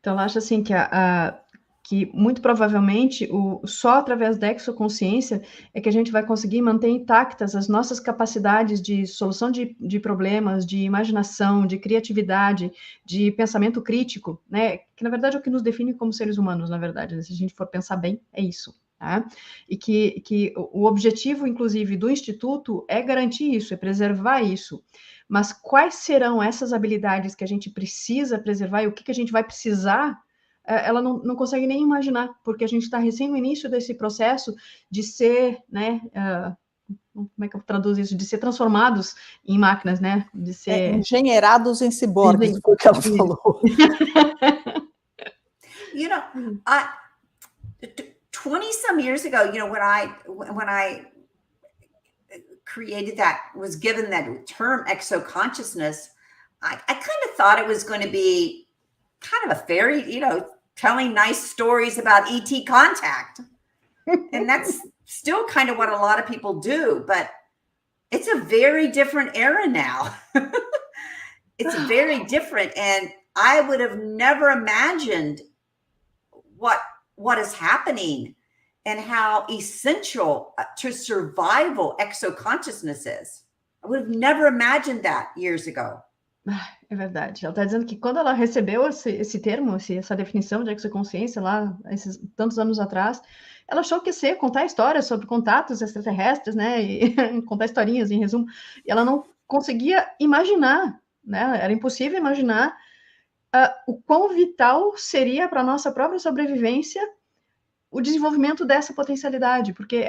Então, ela acha assim que muito provavelmente só através da exoconsciência é que a gente vai conseguir manter intactas as nossas capacidades de solução de problemas, de imaginação, de criatividade, de pensamento crítico, né? Que, na verdade, é o que nos define como seres humanos, na verdade, né? Se a gente for pensar bem, é isso. Tá? E que o objetivo, inclusive, do Instituto é garantir isso, é preservar isso. Mas quais serão essas habilidades que a gente precisa preservar e o que a gente vai precisar, ela não consegue nem imaginar, porque a gente está recém no início desse processo de ser, né, como é que eu traduzo isso? De ser transformados em máquinas, né? De ser... engenheirados em ciborgues, foi o que ela falou. You know, 20 some years ago, you know, when I created that, was given that term exoconsciousness, I kind of thought it was going to be kind of a fairy, you know, telling nice stories about ET contact. And that's still kind of what a lot of people do, but it's a very different era now. It's very different. And I would have never imagined what is happening and how essential to survival exoconsciousness is. I would have never imagined that years ago. É verdade. Ela está dizendo que quando ela recebeu esse termo, essa definição de exoconsciência lá, esses tantos anos atrás, ela achou que ia ser contar histórias sobre contatos extraterrestres, né? E contar historinhas, em resumo. E ela não conseguia imaginar, né? Era impossível imaginar o quão vital seria para a nossa própria sobrevivência o desenvolvimento dessa potencialidade, porque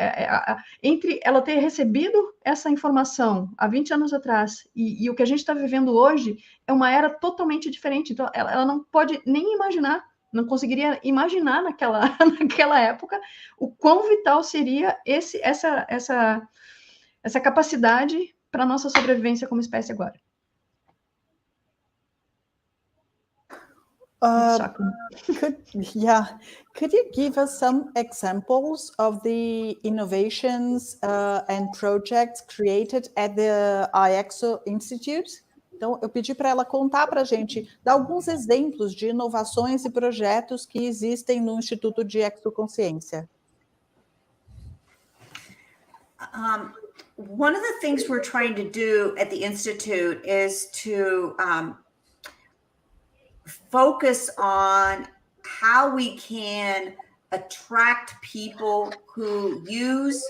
entre ela ter recebido essa informação há 20 anos atrás e o que a gente está vivendo hoje é uma era totalmente diferente. Então, ela não pode nem imaginar, não conseguiria imaginar naquela época o quão vital seria essa capacidade para a nossa sobrevivência como espécie agora. Could you give us some examples of the innovations and projects created at the I-EXO Institute? Então, eu pedi para ela contar para a gente, dar alguns exemplos de inovações e projetos que existem no Instituto de Exoconsciência. One of the things we're trying to do at the Institute is to focus on how we can attract people who use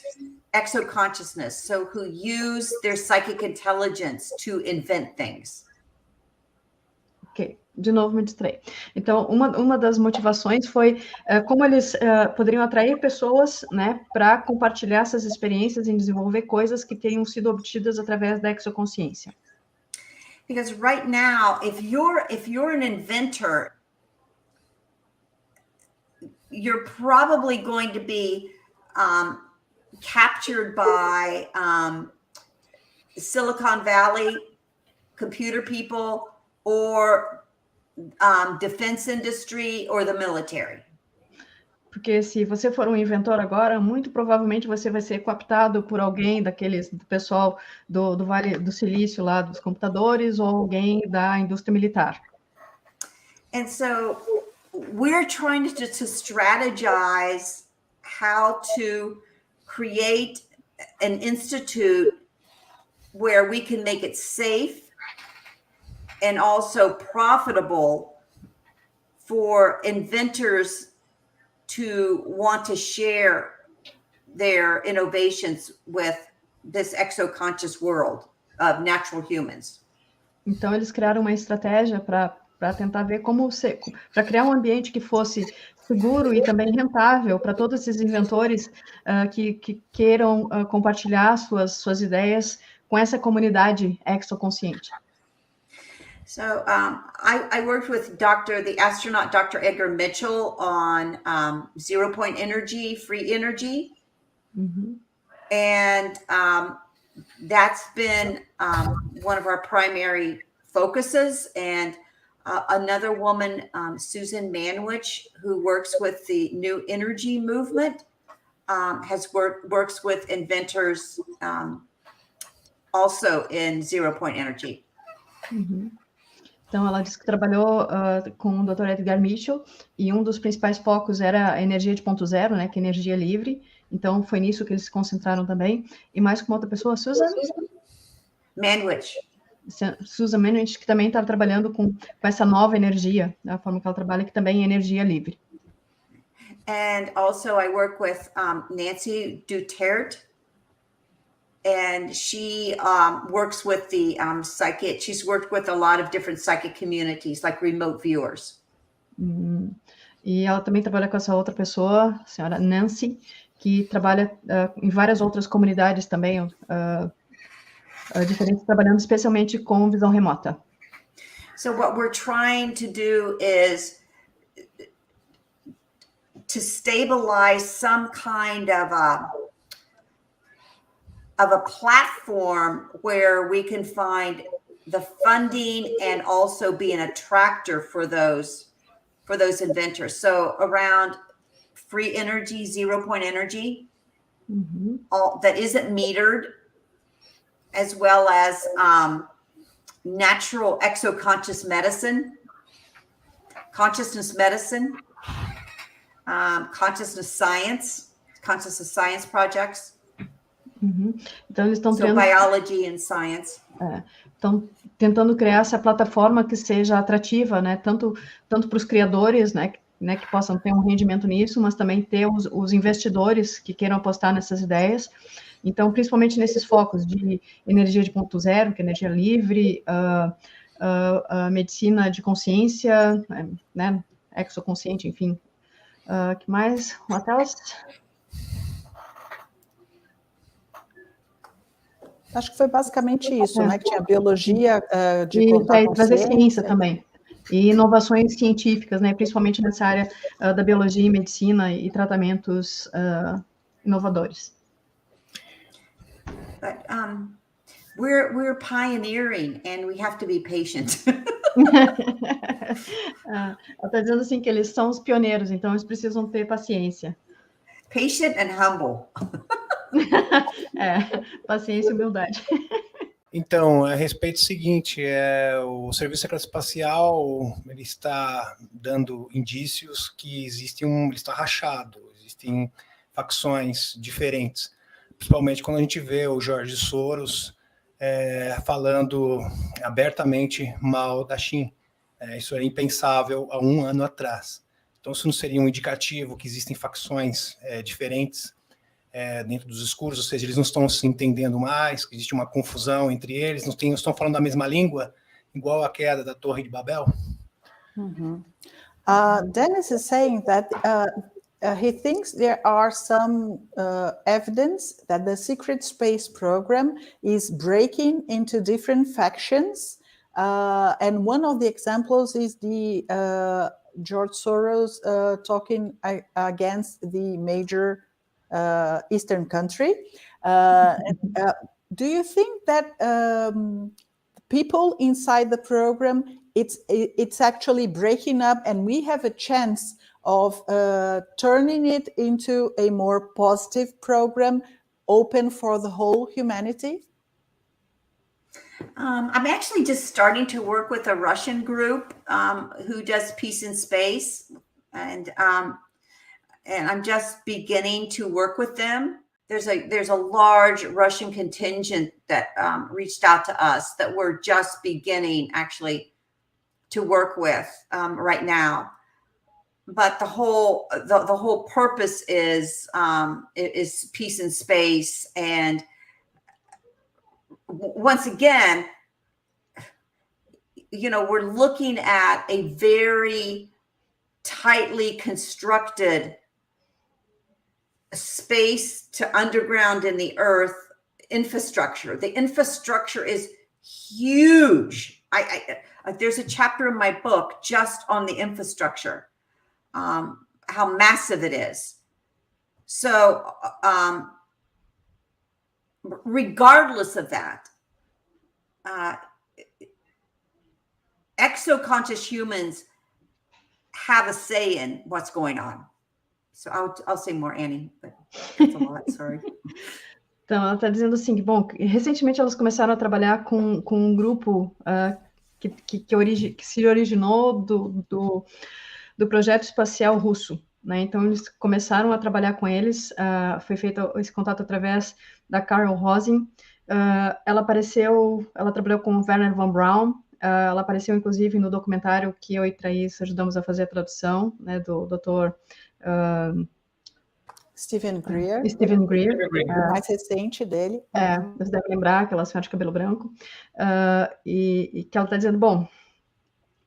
exoconsciousness, so who use their psychic intelligence to invent things. Ok, de novo me distraí. Então, uma das motivações foi como eles poderiam atrair pessoas, né, para compartilhar essas experiências em desenvolver coisas que tenham sido obtidas através da exoconsciência. Because right now, if you're an inventor, you're probably going to be captured by Silicon Valley computer people or defense industry or the military. Porque se você for um inventor agora, muito provavelmente você vai ser cooptado por alguém do pessoal do Vale do Silício, lá dos computadores, ou alguém da indústria militar. And so we're trying to strategize how to create an institute where we can make it safe and also profitable for inventors to want to share their innovations with this exoconscious world of natural humans. Então, eles criaram uma estratégia para tentar ver para criar um ambiente que fosse seguro e também rentável para todos esses inventores que queiram compartilhar suas ideias com essa comunidade exoconsciente. So I worked with the astronaut Dr. Edgar Mitchell on zero-point energy, free energy. Mm-hmm. And that's been one of our primary focuses. And another woman, Susan Manwich, who works with the New Energy Movement, works with inventors also in zero-point energy. Mm-hmm. Então, ela disse que trabalhou com o Dr. Edgar Mitchell, e um dos principais focos era a energia de ponto zero, né, que é energia livre. Então, foi nisso que eles se concentraram também. E mais com uma outra pessoa, Susan Manwich. Susan Manwich, que também está trabalhando com essa nova energia, a forma que ela trabalha, que também é energia livre. And also I work with Nancy Duterte. And she works with the psychic. She's worked with a lot of different psychic communities, like remote viewers. E ela também trabalha com essa outra pessoa, a senhora Nancy, que trabalha em várias outras comunidades também, diferentes, trabalhando especialmente com visão remota. So what we're trying to do is to stabilize some kind of a platform where we can find the funding and also be an attractor for those inventors. So around free energy, 0 point energy, all that isn't metered, as well as natural exoconscious medicine, consciousness medicine, consciousness science projects. Então eles estão So biology and science. Estão tentando criar essa plataforma que seja atrativa, né? Tanto para os criadores, né, que possam ter um rendimento nisso, mas também ter os investidores que queiram apostar nessas ideias. Então, principalmente nesses focos de energia de ponto zero, que é energia livre, medicina de consciência, né? Exoconsciente, enfim. Que mais? Matheus? Acho que foi basicamente isso, né? Que tinha biologia de e trazer ciência também. E inovações científicas, né? Principalmente nessa área da biologia, medicina e tratamentos inovadores. But we're pioneering and we have to be patient. Ela está dizendo assim que eles são os pioneiros, então eles precisam ter paciência. Patient and humble. Paciência e humildade. Então, a respeito do seguinte, o Serviço Secreto Espacial ele está dando indícios que ele está rachado, existem facções diferentes, principalmente quando a gente vê o Jorge Soros falando abertamente mal da China. Isso era impensável há 1 ano atrás. Então, isso não seria um indicativo que existem facções diferentes dentro dos discursos, ou seja, eles não estão se entendendo mais, que existe uma confusão entre eles, não estão falando a mesma língua, igual a queda da Torre de Babel? Demis is saying that he thinks there are some evidence that the secret space program is breaking into different factions, and one of the examples is the George Soros talking against the major Eastern country. Do you think that people inside the program, it's actually breaking up and we have a chance of turning it into a more positive program, open for the whole humanity? I'm actually just starting to work with a Russian group who does peace in space, and I'm just beginning to work with them. There's a large Russian contingent that reached out to us that we're just beginning actually to work with right now. But the whole purpose is peace in space, and once again, we're looking at a very tightly constructed space to underground in the earth infrastructure. The infrastructure is huge. There's a chapter in my book just on the infrastructure, how massive it is. So regardless of that, exoconscious humans have a say in what's going on. So I'll say more, Annie, but that's a lot, sorry. Então, ela está dizendo assim, que, bom, recentemente elas começaram a trabalhar com um grupo que se originou do projeto espacial russo, né? Então, eles começaram a trabalhar com eles, foi feito esse contato através da Carol Rosin. Ela trabalhou com o Werner von Braun, ela apareceu, inclusive, no documentário que eu e Thaís ajudamos a fazer a tradução, né, do Dr. Steven Greer, mais recente dele. Você deve lembrar, aquela senhora de cabelo branco. E que ela está dizendo, bom,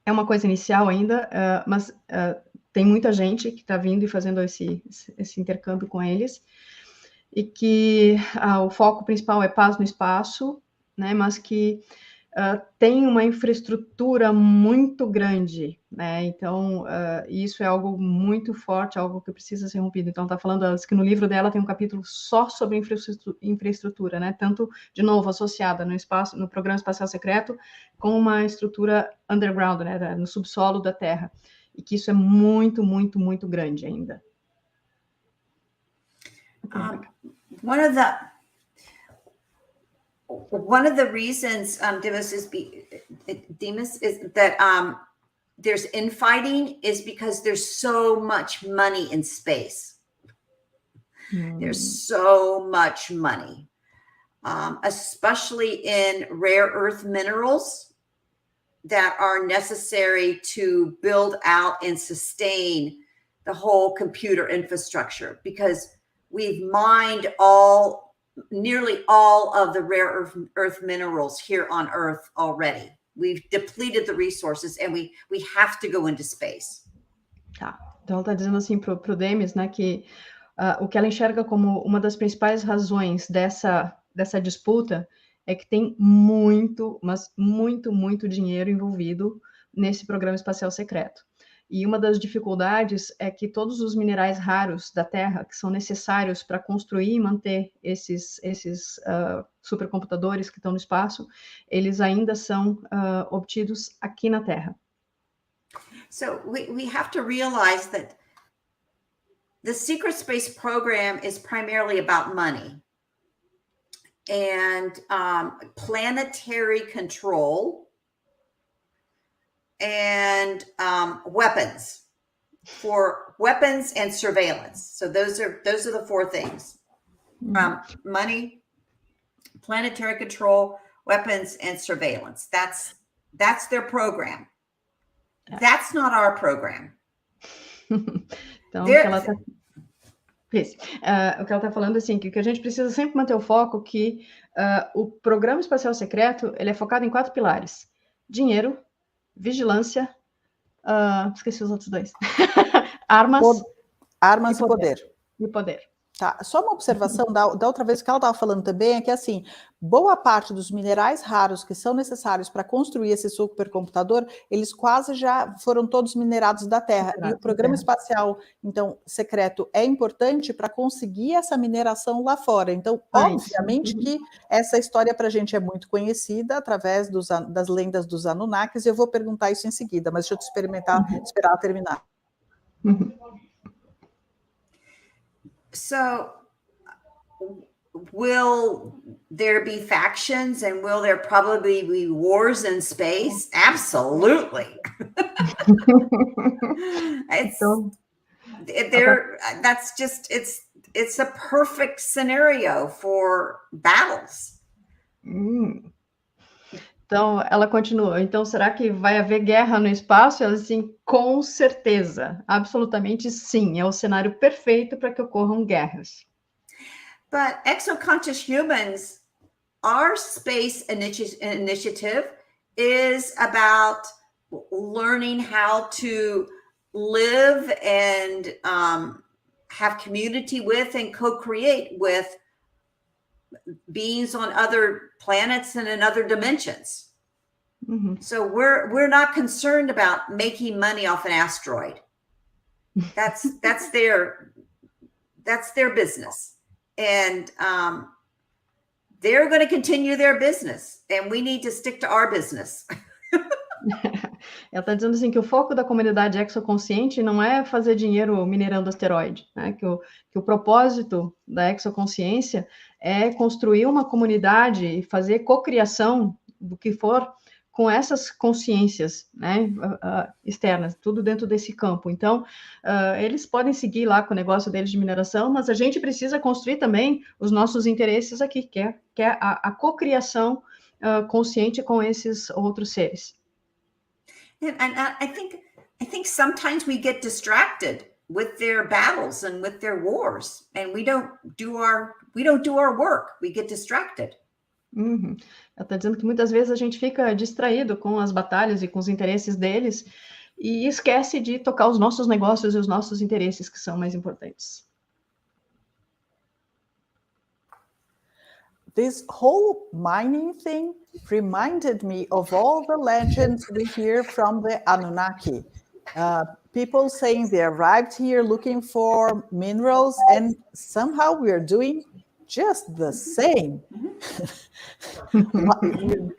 é uma coisa inicial ainda, mas tem muita gente que está vindo e fazendo esse intercâmbio com eles, e que o foco principal é paz no espaço, né, mas que tem uma infraestrutura muito grande, né? Então, isso é algo muito forte, algo que precisa ser rompido. Então, está falando que no livro dela tem um capítulo só sobre infraestrutura, né? Tanto, de novo, associada no Programa Espacial Secreto, com uma estrutura underground, né? No subsolo da Terra. E que isso é muito, muito, muito grande ainda. One of the reasons, Demis, is that there's infighting is because there's so much money in space. There's so much money, especially in rare earth minerals that are necessary to build out and sustain the whole computer infrastructure, because we've mined nearly all of the rare earth minerals here on Earth already. We've depleted the resources and we have to go into space. Tá. Então, ela está dizendo assim pro Demis, né, que o que ela enxerga como uma das principais razões dessa disputa é que tem muito, mas muito, muito dinheiro envolvido nesse programa espacial secreto. E uma das dificuldades é que todos os minerais raros da Terra, que são necessários para construir e manter esses supercomputadores que estão no espaço, eles ainda são obtidos aqui na Terra. So we have to realize that the secret space program is primarily about money and planetary control and weapons and surveillance. So those are the four things: money, planetary control, weapons, and surveillance. That's their program. That's not our program. Então, o que ela está falando assim, que a gente precisa sempre manter o foco que o programa espacial secreto ele é focado em 4 pilares: dinheiro, vigilância, esqueci os outros 2. Armas e poder. E poder. Tá, só uma observação da outra vez que ela estava falando também é que, assim, boa parte dos minerais raros que são necessários para construir esse supercomputador, eles quase já foram todos minerados da Terra. E o programa espacial, então, secreto é importante para conseguir essa mineração lá fora. Então, obviamente que essa história para a gente é muito conhecida através das lendas dos Anunnakis, e eu vou perguntar isso em seguida, mas deixa eu esperar terminar. So will there be factions and will there probably be wars in space? Absolutely. It's a perfect scenario for battles. Então, ela continua. Então, será que vai haver guerra no espaço? Ela assim, com certeza. Absolutamente sim. É o cenário perfeito para que ocorram guerras. But exoconscious humans, our space initiative is about learning how to live and have community with and co-create with beings on other planets and in other dimensions. So we're not concerned about making money off an asteroid. That's their business, and they're going to continue their business, and we need to stick to our business. Ela está dizendo assim que o foco da comunidade exoconsciente não é fazer dinheiro minerando asteroide, né? Que o propósito da exoconsciência é construir uma comunidade e fazer cocriação do que for com essas consciências, né, externas, tudo dentro desse campo. Então, eles podem seguir lá com o negócio deles de mineração, mas a gente precisa construir também os nossos interesses aqui, que é a cocriação consciente com esses outros seres. And I think sometimes we get distracted with their battles and with their wars, and we don't do our work. We get distracted. Ela está dizendo que muitas vezes a gente fica distraído com as batalhas e com os interesses deles e esquece de tocar os nossos negócios e os nossos interesses que são mais importantes. this whole mining thing reminded me of all the legends we hear from the Anunnaki. People saying they arrived here looking for minerals, and somehow we are doing just the same.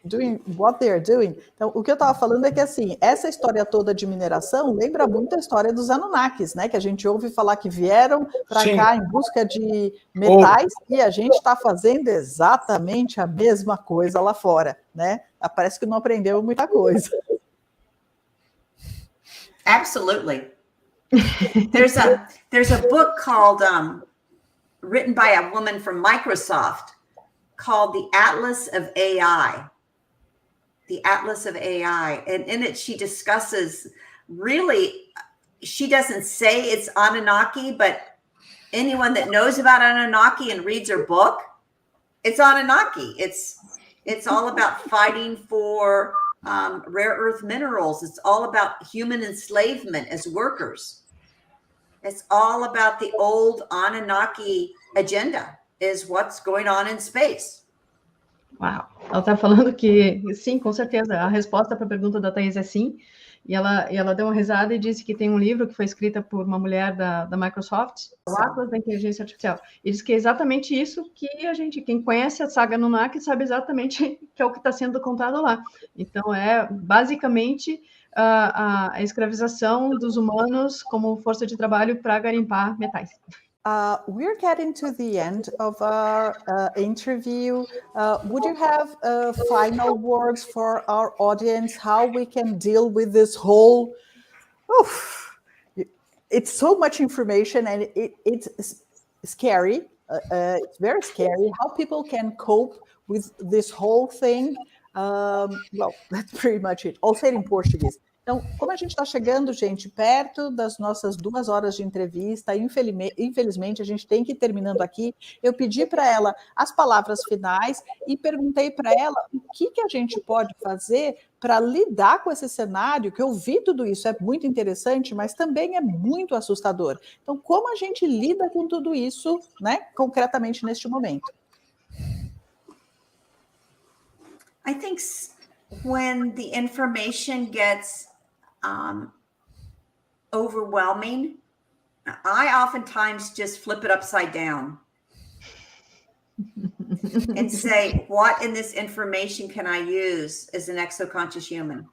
Doing what they are doing. Então, o que eu estava falando é que, assim, essa história toda de mineração lembra muito a história dos Anunnakis, né? Que a gente ouve falar que vieram para cá em busca de metais, e a gente está fazendo exatamente a mesma coisa lá fora, né? Parece que não aprendeu muita coisa. Absolutely. There's a book called written by a woman from Microsoft called The Atlas of AI. The Atlas of AI. And in it, she discusses, really, she doesn't say it's Anunnaki, but anyone that knows about Anunnaki and reads her book, it's Anunnaki. It's all about fighting for rare earth minerals. It's all about human enslavement as workers. It's all about the old Anunnaki agenda, is what's going on in space. Uau, ela está falando que sim, com certeza. A resposta para a pergunta da Thaís é sim. E ela deu uma risada e disse que tem um livro que foi escrita por uma mulher da Microsoft, o Atlas da Inteligência Artificial. E diz que é exatamente isso que quem conhece a saga Anunnaki, sabe exatamente que é o que está sendo contado lá. Então, é basicamente a escravização dos humanos como força de trabalho para garimpar metais. We're getting to the end of our interview. Would you have final words for our audience, how we can deal with this whole, it's so much information and it's scary. It's very scary how people can cope with this whole thing. Well, that's pretty much it. I'll say it in Portuguese. Então, como a gente está chegando, gente, perto das nossas 2 horas de entrevista, infelizmente a gente tem que ir terminando aqui, eu pedi para ela as palavras finais e perguntei para ela o que a gente pode fazer para lidar com esse cenário, que eu vi tudo isso, é muito interessante, mas também é muito assustador. Então, como a gente lida com tudo isso, né, concretamente neste momento? I think when the information gets overwhelming, I oftentimes just flip it upside down and say, what in this information can I use as an exoconscious human?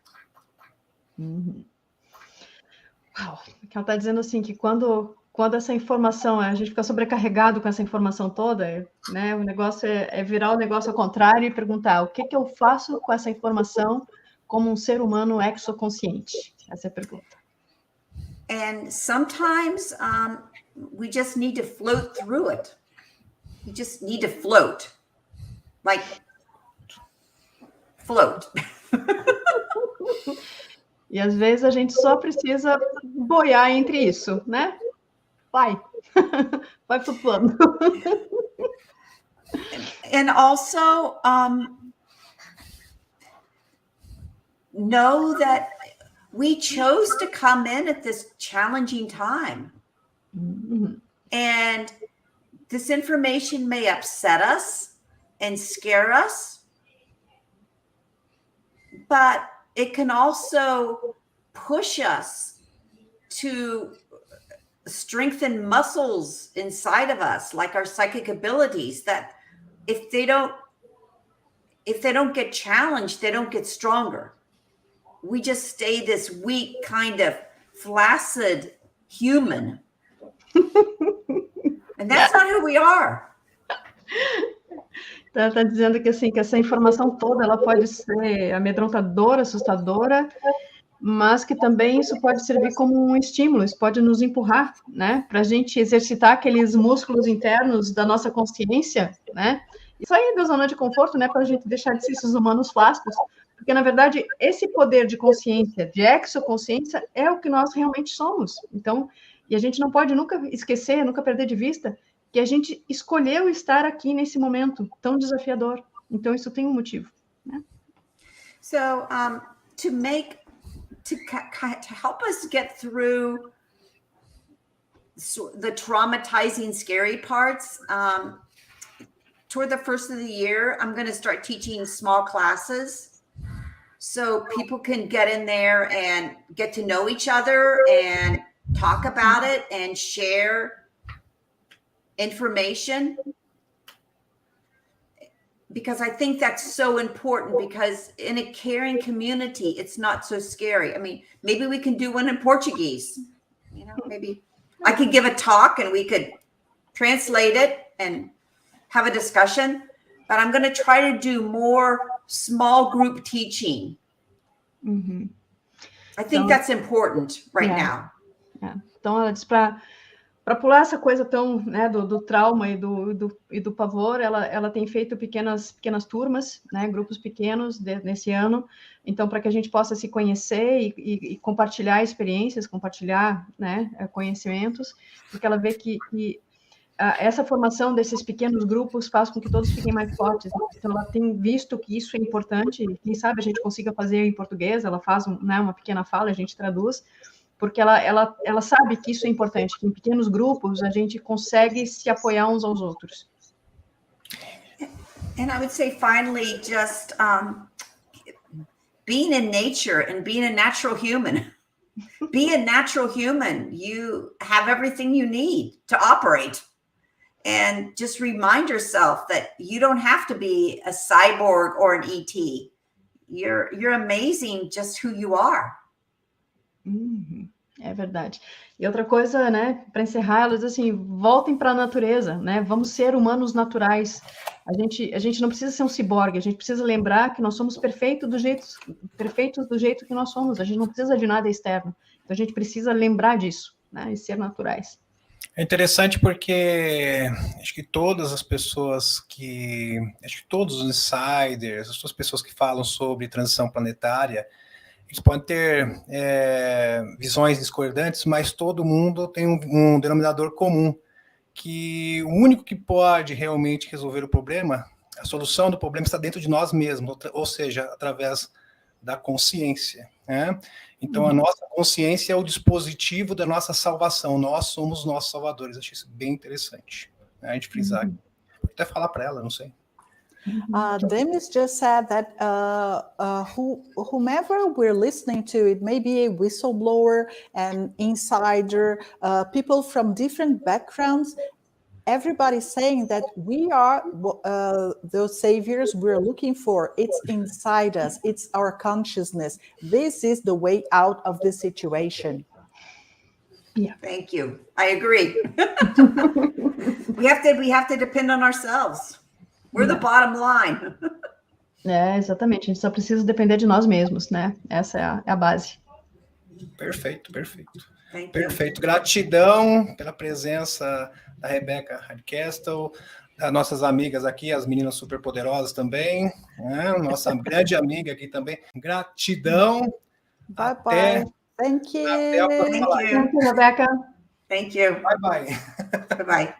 Uau, ela está dizendo assim que quando essa informação, a gente fica sobrecarregado com essa informação toda, né? O negócio é virar o negócio ao contrário e perguntar o que eu faço com essa informação como um ser humano exoconsciente? Essa é a pergunta. And sometimes we just need to float through it. You just need to float. Like, float. E às vezes a gente só precisa boiar entre isso, né? Vai flutuando. And also know that we chose to come in at this challenging time. Mm-hmm. And this information may upset us and scare us, but it can also push us to strengthen muscles inside of us, like our psychic abilities, that if they don't get challenged, they don't get stronger. We just stay this weak, kind of flaccid human. And that's not who we are. Ela está dizendo que, assim, que essa informação toda ela pode ser amedrontadora, assustadora, mas que também isso pode servir como um estímulo, isso pode nos empurrar, né, para a gente exercitar aqueles músculos internos da nossa consciência, né, e sair da zona de conforto, né, para a gente deixar de ser esses humanos flácidos, porque, na verdade, esse poder de consciência, de exoconsciência, é o que nós realmente somos. Então, e a gente não pode nunca esquecer, nunca perder de vista, que a gente escolheu estar aqui nesse momento tão desafiador. Então, isso tem um motivo, né? So, to help us get through the traumatizing, scary parts, toward the first of the year, I'm going to start teaching small classes so people can get in there and get to know each other and talk about it and share information. Because I think that's so important, because in a caring community, it's not so scary. I mean, maybe we can do one in Portuguese. You know, maybe I could give a talk and we could translate it and have a discussion. But I'm going to try to do more small group teaching. Uhum. I think that's important right now. Então, ela diz para pular essa coisa tão, né, do trauma e do pavor, ela tem feito pequenas turmas, né, grupos pequenos nesse ano, então, para que a gente possa se conhecer e compartilhar experiências, compartilhar, né, conhecimentos, porque ela vê que essa formação desses pequenos grupos faz com que todos fiquem mais fortes. Então, ela tem visto que isso é importante, quem sabe a gente consiga fazer em português, ela faz né, uma pequena fala, a gente traduz, porque ela sabe que isso é importante, que em pequenos grupos a gente consegue se apoiar uns aos outros. And I would say finally, just being in nature and being a natural human. Be a natural human. You have everything you need to operate. And just remind yourself that you don't have to be a cyborg or an ET. You're amazing just who you are. É verdade. E outra coisa, né, para encerrar, ela diz assim, voltem para a natureza, né, vamos ser humanos naturais. A gente não precisa ser um ciborgue, a gente precisa lembrar que nós somos perfeitos do jeito que nós somos, a gente não precisa de nada externo. Então a gente precisa lembrar disso, né, e ser naturais. É interessante porque acho que todas as pessoas acho que todos os insiders, as pessoas que falam sobre transição planetária, eles podem ter visões discordantes, mas todo mundo tem um denominador comum, que o único que pode realmente resolver o problema, a solução do problema está dentro de nós mesmos, ou seja, através da consciência, né? Então, a nossa consciência é o dispositivo da nossa salvação, nós somos nossos salvadores. Achei isso bem interessante, né? A gente frisar. Vou até falar para ela, não sei. Demis just said that whomever we're listening to, it may be a whistleblower, an insider, people from different backgrounds. Everybody's saying that we are those saviors we're looking for. It's inside us. It's our consciousness. This is the way out of this situation. Yeah. Thank you. I agree. we have to depend on ourselves. We're the bottom line. Exatamente. A gente só precisa depender de nós mesmos, né? Essa é a base. Perfeito. Perfeito. Gratidão pela presença da Rebeca Hardcastle, das nossas amigas aqui, as meninas superpoderosas também, né? Nossa grande amiga aqui também. Gratidão. Bye. Thank you. Até a próxima live. Thank you, Rebeca. Thank you. Bye. Bye-bye.